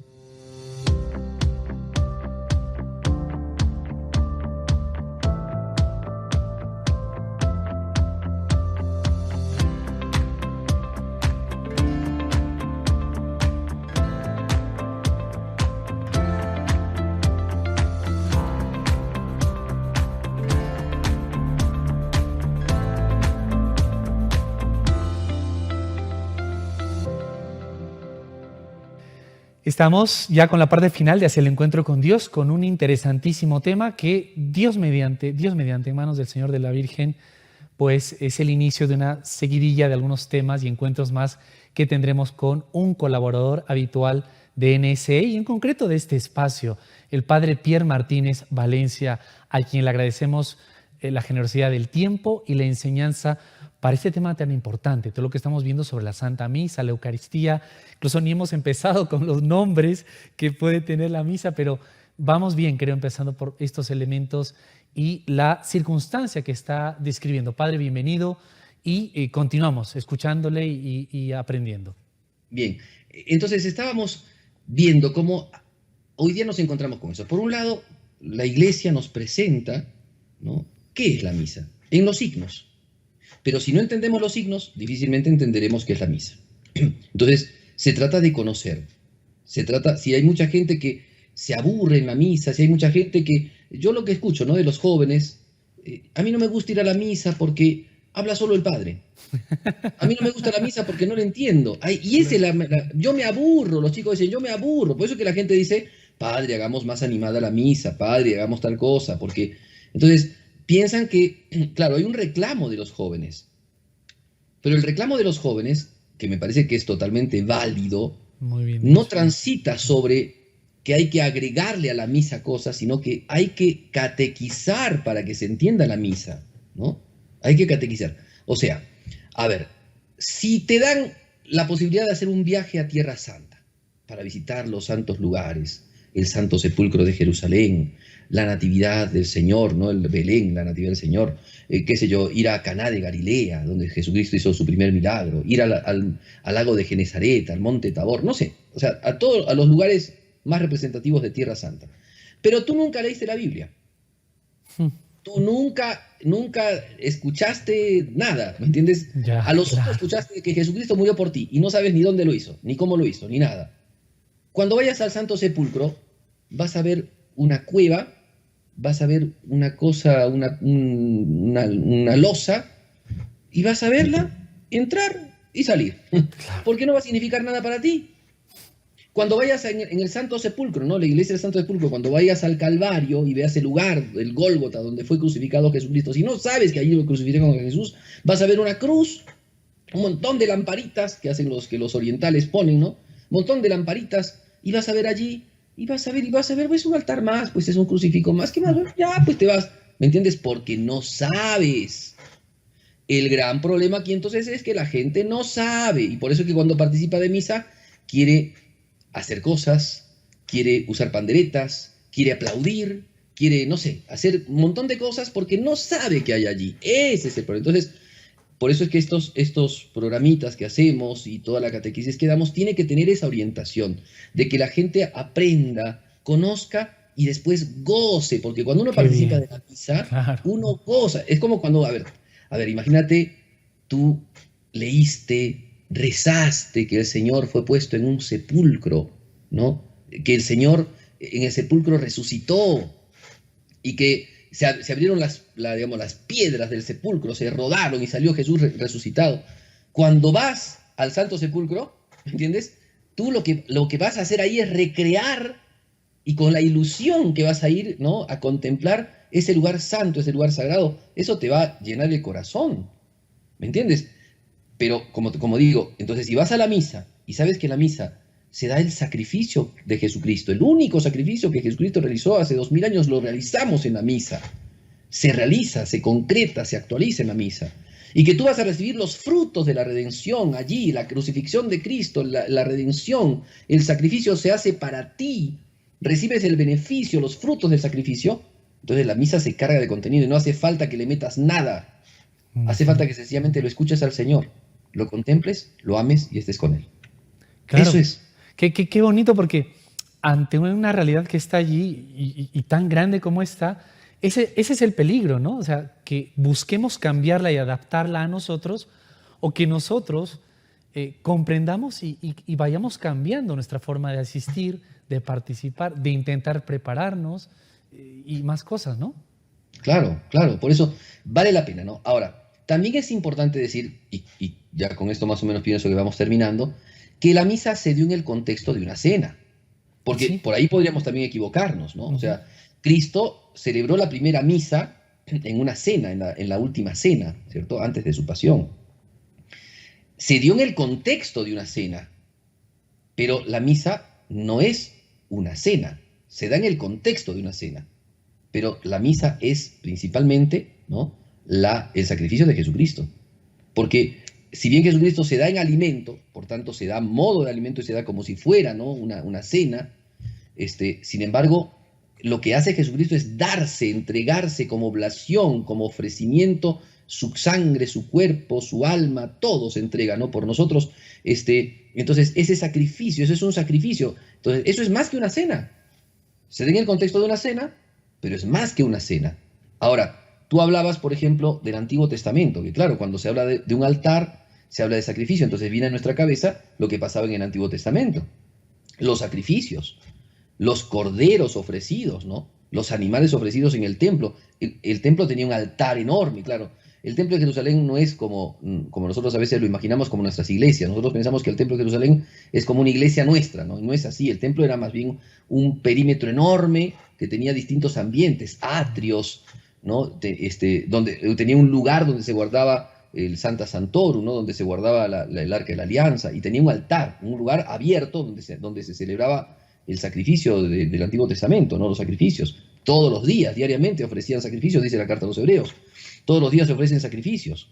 Estamos ya con la parte final de Hacia el Encuentro con Dios, con un interesantísimo tema que Dios mediante, en manos del Señor, de la Virgen, pues es el inicio de una seguidilla de algunos temas y encuentros más que tendremos con un colaborador habitual de NSE y en concreto de este espacio, el padre Pierre Martínez Valencia, a quien le agradecemos la generosidad del tiempo y la enseñanza para este tema tan importante, todo lo que estamos viendo sobre la Santa Misa, la Eucaristía. Incluso ni hemos empezado con los nombres que puede tener la misa, pero vamos bien, creo, empezando por estos elementos y la circunstancia que está describiendo. Padre, bienvenido y continuamos escuchándole y aprendiendo. Bien, entonces estábamos viendo cómo hoy día nos encontramos con eso. Por un lado, la Iglesia nos presenta, ¿no?, ¿qué es la misa? En los signos. Pero si no entendemos los signos, difícilmente entenderemos qué es la misa. Entonces, se trata de conocer. Si hay mucha gente que se aburre en la misa, si hay mucha gente que... Yo lo que escucho, ¿no?, de los jóvenes, a mí no me gusta ir a la misa porque habla solo el padre. A mí no me gusta la misa porque no la entiendo. Yo me aburro, los chicos dicen, yo me aburro. Por eso que la gente dice, padre, hagamos más animada la misa, padre, hagamos tal cosa, porque... Entonces... piensan que, claro, hay un reclamo de los jóvenes, pero el reclamo de los jóvenes, que me parece que es totalmente válido, no transita sobre que hay que agregarle a la misa cosas, sino que hay que catequizar para que se entienda la misa, ¿no? Hay que catequizar. O sea, a ver, si te dan la posibilidad de hacer un viaje a Tierra Santa para visitar los santos lugares, el Santo Sepulcro de Jerusalén, la Natividad del Señor, ¿no?, el Belén, la Natividad del Señor, qué sé yo, ir a Caná de Galilea, donde Jesucristo hizo su primer milagro, ir al lago de Genezaret, al monte Tabor, no sé, o sea, a los lugares más representativos de Tierra Santa. Pero tú nunca leíste la Biblia. Tú nunca escuchaste nada, ¿me entiendes? Ya, a los claro. ojos escuchaste que Jesucristo murió por ti y no sabes ni dónde lo hizo, ni cómo lo hizo, ni nada. Cuando vayas al Santo Sepulcro, vas a ver una cueva, vas a ver una cosa, una losa, y vas a verla, entrar y salir. Porque no va a significar nada para ti. Cuando vayas en el Santo Sepulcro, ¿no?, la iglesia del Santo Sepulcro, cuando vayas al Calvario y veas el lugar, el Gólgota, donde fue crucificado Jesucristo, si no sabes que allí lo crucificaron a Jesús, vas a ver una cruz, un montón de lamparitas que hacen los orientales ponen, ¿no? Un montón de lamparitas, y vas a ver allí, y vas a ver, pues un altar más, pues es un crucifijo más, ¿qué más? Ya, pues te vas, ¿me entiendes? Porque no sabes. El gran problema aquí entonces es que la gente no sabe, y por eso es que cuando participa de misa quiere hacer cosas, quiere usar panderetas, quiere aplaudir, quiere, no sé, hacer un montón de cosas porque no sabe qué hay allí. Ese es el problema. Entonces, por eso es que estos programitas que hacemos y toda la catequesis que damos tiene que tener esa orientación de que la gente aprenda, conozca y después goce, porque cuando uno participa de la misa, claro, uno goza. Es como cuando, a ver, imagínate, tú leíste, rezaste que el Señor fue puesto en un sepulcro, ¿no? Que el Señor en el sepulcro resucitó y que se abrieron las piedras del sepulcro, se rodaron y salió Jesús resucitado. Cuando vas al Santo Sepulcro, ¿entiendes? Tú lo que vas a hacer ahí es recrear, y con la ilusión que vas a ir, ¿no?, a contemplar ese lugar santo, ese lugar sagrado, eso te va a llenar el corazón, ¿me entiendes? Pero, como digo, entonces si vas a la misa y sabes que en la misa se da el sacrificio de Jesucristo, el único sacrificio que Jesucristo realizó hace 2000 años, lo realizamos en la misa. Se realiza, se concreta, se actualiza en la misa. Y que tú vas a recibir los frutos de la redención allí, la crucifixión de Cristo, la redención, el sacrificio se hace para ti, recibes el beneficio, los frutos del sacrificio, entonces la misa se carga de contenido y no hace falta que le metas nada. Hace Ujú. falta que sencillamente lo escuches al Señor, lo contemples, lo ames y estés con Él. Eso Claro, es. qué bonito porque ante una realidad que está allí y tan grande como esta, ese es el peligro, ¿no? O sea, que busquemos cambiarla y adaptarla a nosotros o que nosotros comprendamos y vayamos cambiando nuestra forma de asistir, de participar, de intentar prepararnos y más cosas, ¿no? Claro, claro, por eso vale la pena, ¿no? Ahora, también es importante decir, y ya con esto más o menos pienso que vamos terminando, que la misa se dio en el contexto de una cena, porque Sí. por ahí podríamos también equivocarnos, ¿no? O Ujú. sea, Cristo celebró la primera misa en una cena, en la última cena, ¿cierto? Antes de su pasión. Se dio en el contexto de una cena, pero la misa no es una cena, se da en el contexto de una cena. Pero la misa es principalmente, ¿no?, el sacrificio de Jesucristo. Porque si bien Jesucristo se da en alimento, por tanto se da modo de alimento y se da como si fuera, ¿no?, una cena, sin embargo, lo que hace Jesucristo es darse, entregarse como oblación, como ofrecimiento, su sangre, su cuerpo, su alma, todo se entrega, ¿no?, por nosotros. Entonces, ese sacrificio, eso es un sacrificio. Entonces, eso es más que una cena. Se da en el contexto de una cena, pero es más que una cena. Ahora, tú hablabas, por ejemplo, del Antiguo Testamento, que claro, cuando se habla de un altar, se habla de sacrificio, entonces viene a nuestra cabeza lo que pasaba en el Antiguo Testamento, los sacrificios, los corderos ofrecidos, ¿no? Los animales ofrecidos en el templo. El templo tenía un altar enorme, claro. El templo de Jerusalén no es como nosotros a veces lo imaginamos como nuestras iglesias. Nosotros pensamos que el templo de Jerusalén es como una iglesia nuestra, ¿no? Y no es así. El templo era más bien un perímetro enorme que tenía distintos ambientes, atrios, ¿no? Donde tenía un lugar donde se guardaba el Santa Santorum, ¿no?, donde se guardaba el Arca de la Alianza, y tenía un altar, un lugar abierto donde se celebraba el sacrificio del Antiguo Testamento, ¿no?, los sacrificios. Todos los días, diariamente, ofrecían sacrificios, dice la carta a los Hebreos. Todos los días se ofrecen sacrificios.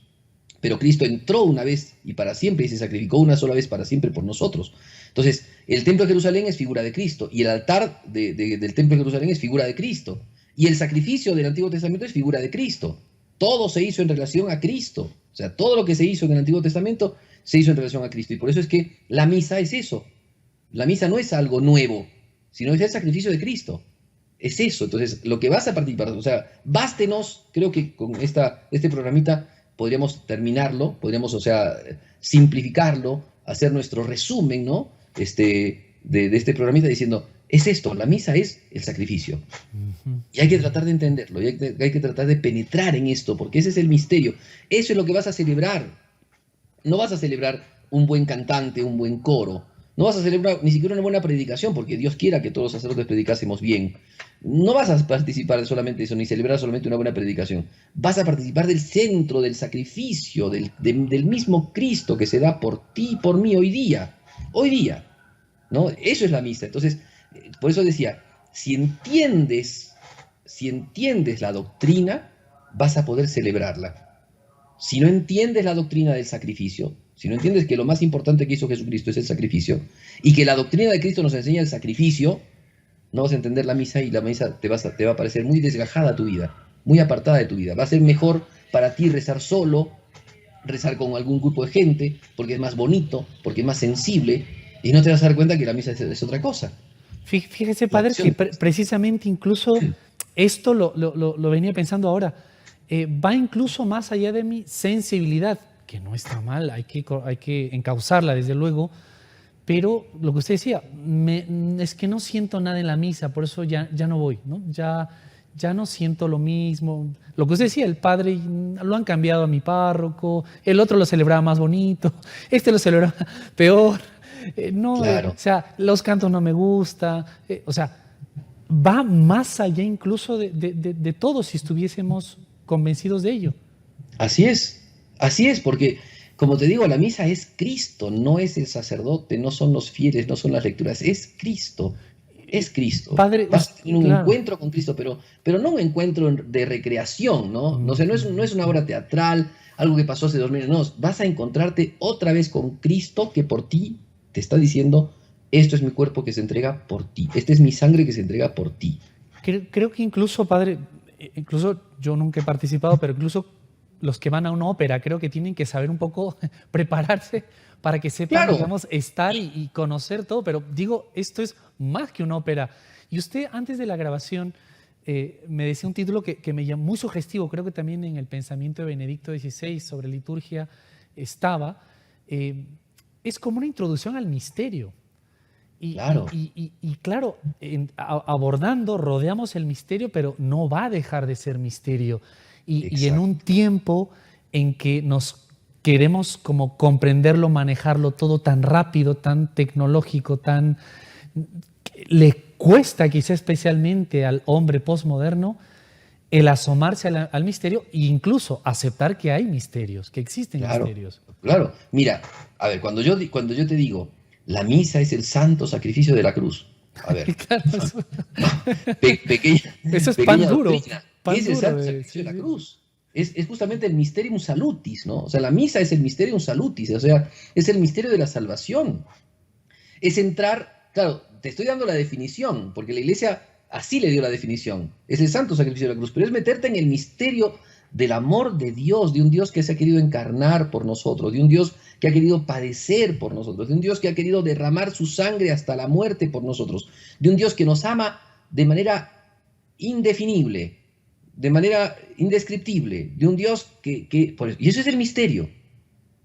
Pero Cristo entró una vez y para siempre y se sacrificó una sola vez para siempre por nosotros. Entonces, el templo de Jerusalén es figura de Cristo y el altar del templo de Jerusalén es figura de Cristo. Y el sacrificio del Antiguo Testamento es figura de Cristo. Todo se hizo en relación a Cristo. O sea, todo lo que se hizo en el Antiguo Testamento se hizo en relación a Cristo. Y por eso es que la misa es eso. La misa no es algo nuevo, sino es el sacrificio de Cristo. Es eso. Entonces, lo que vas a participar, o sea, bástenos, creo que con este programita podríamos terminarlo, podríamos, o sea, simplificarlo, hacer nuestro resumen, ¿no? De este programita diciendo, es esto, la misa es el sacrificio. Ujú. Y hay que tratar de entenderlo, y hay que tratar de penetrar en esto, porque ese es el misterio. Eso es lo que vas a celebrar. No vas a celebrar un buen cantante, un buen coro. No vas a celebrar ni siquiera una buena predicación, porque Dios quiera que todos los sacerdotes predicásemos bien. No vas a participar de solamente eso, ni celebrar solamente una buena predicación. Vas a participar del centro, del sacrificio, del mismo Cristo que se da por ti y por mí hoy día. Hoy día, ¿no? Eso es la misa. Entonces, por eso decía, si entiendes la doctrina, vas a poder celebrarla. Si no entiendes la doctrina del sacrificio, si no entiendes que lo más importante que hizo Jesucristo es el sacrificio, y que la doctrina de Cristo nos enseña el sacrificio, no vas a entender la misa y la misa te va a parecer muy desgajada a tu vida, muy apartada de tu vida. Va a ser mejor para ti rezar solo, rezar con algún grupo de gente, porque es más bonito, porque es más sensible, y no te vas a dar cuenta que la misa es otra cosa. Fíjese, La padre, que acción. precisamente incluso esto lo venía pensando ahora, va incluso más allá de mi sensibilidad, que no está mal, hay que encauzarla desde luego, pero lo que usted decía, es que no siento nada en la misa, por eso ya no voy, ¿no? Ya no siento lo mismo. Lo que usted decía, el padre lo han cambiado a mi párroco, el otro lo celebraba más bonito, este lo celebraba peor. No, o Claro. sea, los cantos no me gustan, o sea, va más allá incluso de todo si estuviésemos convencidos de ello. Así es, porque como te digo, la misa es Cristo, no es el sacerdote, no son los fieles, no son las lecturas, es Cristo, es Cristo. Padre, Vas a tener un claro. encuentro con Cristo, pero no un encuentro de recreación, ¿no? No sé, no es una obra teatral, algo que pasó hace 2000 años, no, vas a encontrarte otra vez con Cristo que por ti te está diciendo, esto es mi cuerpo que se entrega por ti, esta es mi sangre que se entrega por ti. Creo que incluso, padre, incluso yo nunca he participado, pero incluso los que van a una ópera creo que tienen que saber un poco prepararse para que sepan, Claro, digamos, estar y conocer todo. Pero digo, esto es más que una ópera. Y usted, antes de la grabación, me decía un título que me llamó muy sugestivo, creo que también en el pensamiento de Benedicto XVI sobre liturgia estaba, es como una introducción al misterio. claro, Y claro, abordando, rodeamos el misterio, pero no va a dejar de ser misterio. Y en un exacto. tiempo en que nos queremos como comprenderlo, manejarlo todo tan rápido, tan tecnológico, tan... Le cuesta quizá especialmente al hombre postmoderno el asomarse al misterio e incluso aceptar que hay misterios, que existen Claro, misterios. claro. Mira, a ver, cuando yo te digo, la misa es el santo sacrificio de la cruz. A ver, Claro, eso, pequeña, eso es pequeña doctrina. ¿Qué pan es el duro santo de, sacrificio sí, de la sí. cruz? Es justamente el mysterium salutis, ¿no? O sea, la misa es el mysterium salutis, o sea, es el misterio de la salvación. Es entrar, claro, te estoy dando la definición, porque la iglesia así le dio la definición. Es el santo sacrificio de la cruz, pero es meterte en el misterio del amor de Dios, de un Dios que se ha querido encarnar por nosotros, de un Dios que ha querido padecer por nosotros, de un Dios que ha querido derramar su sangre hasta la muerte por nosotros, de un Dios que nos ama de manera indefinible, de manera indescriptible, de un Dios y eso es el misterio.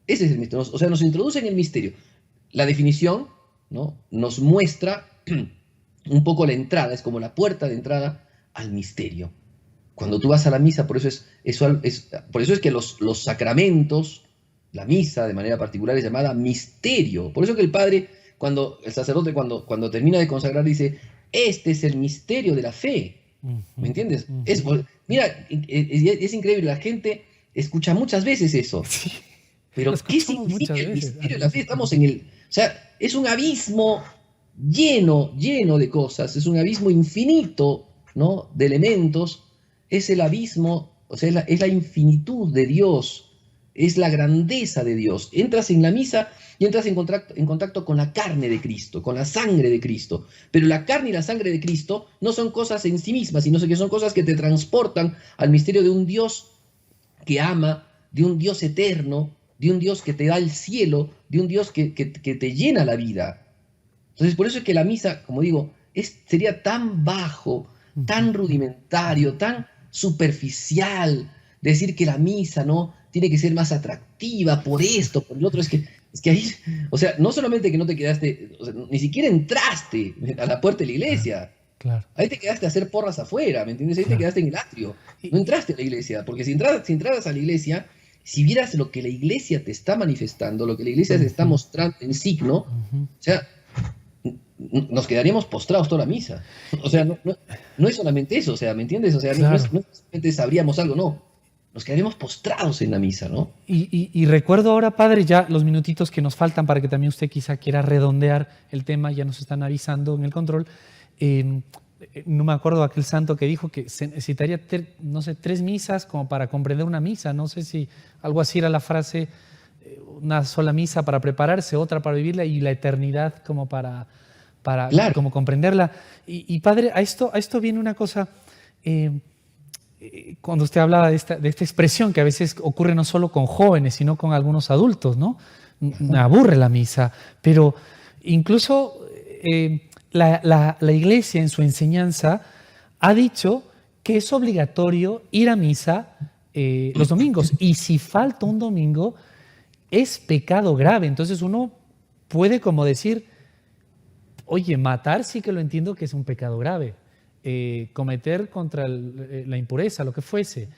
Ese es el misterio. O sea, nos introduce en el misterio. La definición, ¿no? Nos muestra un poco la entrada, es como la puerta de entrada al misterio. Cuando tú vas a la misa, por eso es que los sacramentos, la misa de manera particular es llamada misterio. Por eso que el padre, el sacerdote, cuando termina de consagrar, dice, este es el misterio de la fe. ¿Me Ujú, entiendes? ujú. Mira, es increíble, la gente escucha muchas veces eso, Sí, lo pero ¿qué escuchamos muchas significa el veces. misterio de la Así fe? sí. Estamos en el... O sea, es un abismo lleno de cosas, es un abismo infinito, ¿no? De elementos, es el abismo, o sea, es la infinitud de Dios, es la grandeza de Dios. Entras en la misa y entras en contacto con la carne de Cristo, con la sangre de Cristo. Pero la carne y la sangre de Cristo no son cosas en sí mismas, sino que son cosas que te transportan al misterio de un Dios que ama, de un Dios eterno, de un Dios que te da el cielo, de un Dios que te llena la vida. Entonces, por eso es que la misa, como digo, sería tan bajo, Ujú. tan rudimentario, tan superficial, decir que la misa, ¿no? Tiene que ser más atractiva por esto, por el otro. Es que ahí, o sea, no solamente que no te quedaste, o sea, ni siquiera entraste a la puerta de la Claro, iglesia. claro, Ahí te quedaste a hacer porras afuera, ¿me entiendes? Ahí te claro. quedaste en el atrio. No Y, entraste a la iglesia, porque si entraras a la iglesia, si vieras lo que la iglesia te está manifestando, lo que la iglesia te está ujú, mostrando en signo, o ujú. sea, nos quedaríamos postrados toda la misa. O sea, Y- no es solamente eso, o sea, ¿me entiendes? O sea, claro. no es solamente sabríamos algo, no. Nos quedaríamos postrados en la misa, ¿no? Y recuerdo ahora, padre, ya los minutitos que nos faltan para que también usted quizá quiera redondear el tema, ya nos están avisando en el control. Eh, no me acuerdo aquel santo que dijo que se necesitaría, no sé, 3 misas como para comprender una misa. No sé si algo así era la frase, una sola misa para prepararse, otra para vivirla y la eternidad como para Claro, como comprenderla. Y padre, a esto viene una cosa. eh, Cuando usted hablaba de esta expresión que a veces ocurre no solo con jóvenes, sino con algunos adultos, ¿no? Me aburre la misa, pero incluso la Iglesia en su enseñanza ha dicho que es obligatorio ir a misa los domingos y si falta un domingo es pecado grave. Entonces uno puede como decir, oye, matar sí que lo entiendo que es un pecado grave. Cometer contra la impureza, lo que fuese,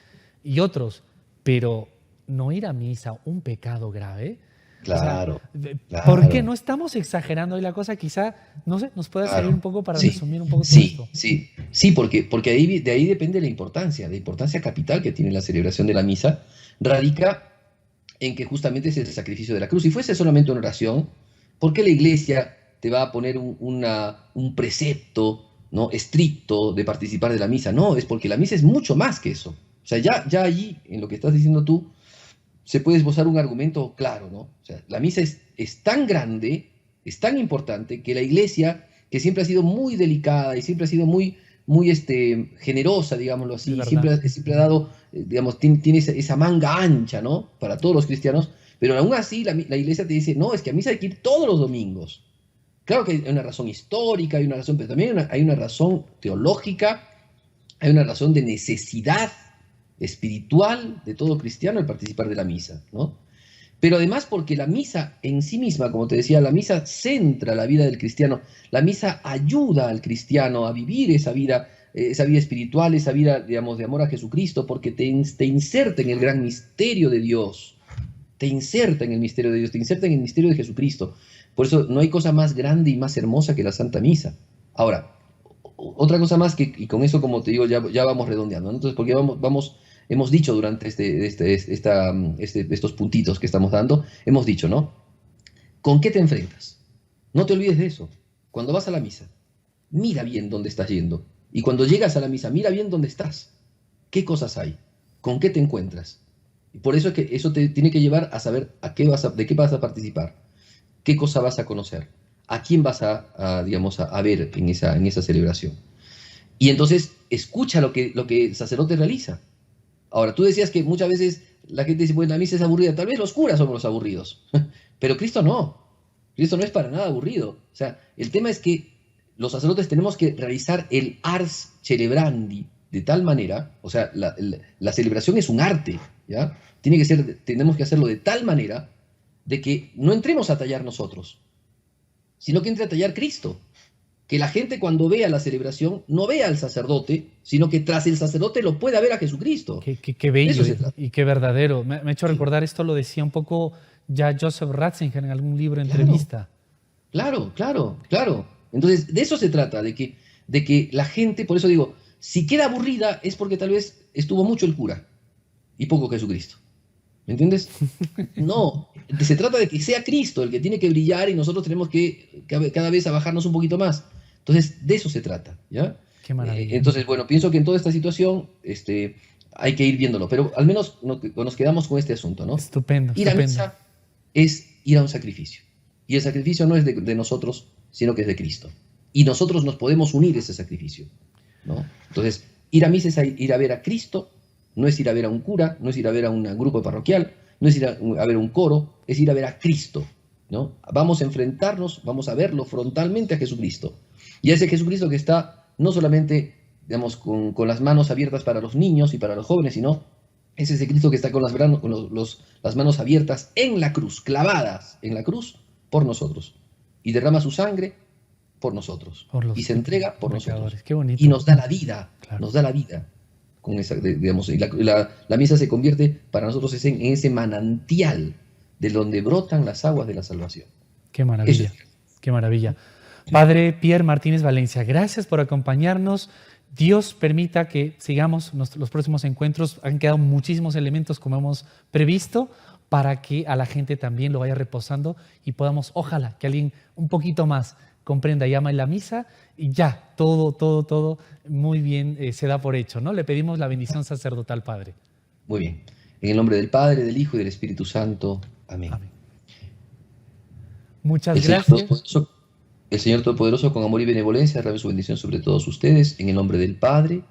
y otros, pero no ir a misa, un pecado grave. O sea, claro, ¿por qué claro. no estamos exagerando hoy la cosa? Quizá, no sé, nos pueda servir un Claro, poco para sí, resumir un poco todo sí, esto. sí, sí, porque de ahí depende la importancia capital que tiene la celebración de la misa, radica en que justamente es el sacrificio de la cruz. Si fuese solamente una oración, ¿por qué la iglesia te va a poner un precepto, ¿no? estricto de participar de la misa? No, es porque la misa es mucho más que eso. O sea, ya allí, en lo que estás diciendo tú, se puede esbozar un argumento claro, ¿no? O sea, la misa es tan grande es tan importante que la iglesia, que siempre ha sido muy delicada y siempre ha sido muy generosa, digámoslo así, siempre ha dado, digamos, tiene esa manga ancha, ¿no? Para todos los cristianos, pero aún así la iglesia te dice, no, es que a misa hay que ir todos los domingos. Claro que hay una razón histórica, hay una razón, pero también hay una razón teológica, hay una razón de necesidad espiritual de todo cristiano al participar de la misa, ¿no? Pero además porque la misa en sí misma, como te decía, la misa centra la vida del cristiano, la misa ayuda al cristiano a vivir esa vida espiritual, esa vida, digamos, de amor a Jesucristo, porque te inserta en el gran misterio de Dios, te inserta en el misterio de Dios, te inserta en el misterio de Jesucristo. Por eso no hay cosa más grande y más hermosa que la Santa Misa. Ahora, otra cosa más y con eso, como te digo, ya vamos redondeando, ¿no? Entonces, porque hemos dicho durante estos puntitos que estamos dando, hemos dicho, ¿no? ¿Con qué te enfrentas? No te olvides de eso. Cuando vas a la misa, mira bien dónde estás yendo. Y cuando llegas a la misa, mira bien dónde estás. ¿Qué cosas hay? ¿Con qué te encuentras? Y por eso es que eso te tiene que llevar a saber de qué vas a participar, qué cosa vas a conocer, a quién vas a ver en esa celebración. Y entonces escucha lo que el sacerdote realiza. Ahora, tú decías que muchas veces la gente dice, bueno, la misa es aburrida. Tal vez los curas somos los aburridos, pero Cristo no. Cristo no es para nada aburrido. O sea, el tema es que los sacerdotes tenemos que realizar el ars celebrandi de tal manera, o sea, la celebración es un arte, ¿ya? Tenemos que hacerlo de tal manera de que no entremos a tallar nosotros, sino que entre a tallar Cristo. Que la gente cuando vea la celebración no vea al sacerdote, sino que tras el sacerdote lo pueda ver a Jesucristo. Qué bello y qué verdadero. Me ha hecho recordar esto, lo decía un poco ya Joseph Ratzinger en algún libro, entrevista. Claro. Entonces, de eso se trata, de que la gente, por eso digo, si queda aburrida es porque tal vez estuvo mucho el cura y poco Jesucristo. ¿Me entiendes? No, se trata de que sea Cristo el que tiene que brillar y nosotros tenemos que cada vez a bajarnos un poquito más. Entonces, de eso se trata, ¿ya? Qué maravilla. Entonces, bueno, pienso que en toda esta situación hay que ir viéndolo, pero al menos nos quedamos con este asunto, ¿no? Estupendo. Ir a misa es ir a un sacrificio. Y el sacrificio no es de nosotros, sino que es de Cristo. Y nosotros nos podemos unir a ese sacrificio, ¿no? Entonces, ir a misa es ir a ver a Cristo. No es ir a ver a un cura, no es ir a ver a un grupo parroquial, no es ir a ver un coro, es ir a ver a Cristo, ¿no? Vamos a enfrentarnos, vamos a verlo frontalmente a Jesucristo. Y a ese Jesucristo que está no solamente, digamos, con las manos abiertas para los niños y para los jóvenes, sino es ese Cristo que está con las manos abiertas en la cruz, clavadas en la cruz por nosotros. Y derrama su sangre por nosotros. Y se entrega por nosotros. Qué bonito. Y nos da la vida, claro. Nos da la vida. Con esa, digamos, y la misa se convierte para nosotros en ese manantial de donde brotan las aguas de la salvación. Qué maravilla, qué maravilla. Padre Pierre Martínez Valencia, gracias por acompañarnos. Dios permita que sigamos los próximos encuentros. Han quedado muchísimos elementos como hemos previsto para que a la gente también lo vaya reposando y podamos, ojalá, que alguien un poquito más comprenda y ama en la misa y ya, todo muy bien se da por hecho, ¿no? Le pedimos la bendición sacerdotal, Padre. Muy bien. En el nombre del Padre, del Hijo y del Espíritu Santo. Amén. Amén. Muchas gracias. El Señor Todopoderoso, con amor y benevolencia, derrame su bendición sobre todos ustedes, en el nombre del Padre,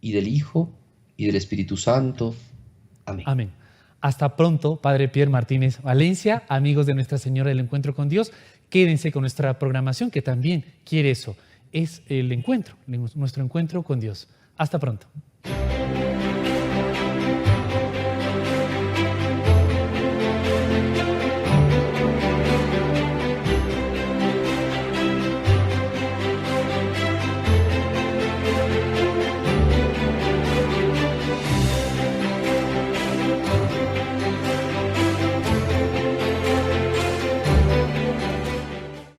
y del Hijo, y del Espíritu Santo. Amén. Amén. Hasta pronto, Padre Pierre Martínez Valencia, amigos de Nuestra Señora del Encuentro con Dios. Quédense con nuestra programación, que también quiere eso. Es el encuentro, nuestro encuentro con Dios. Hasta pronto.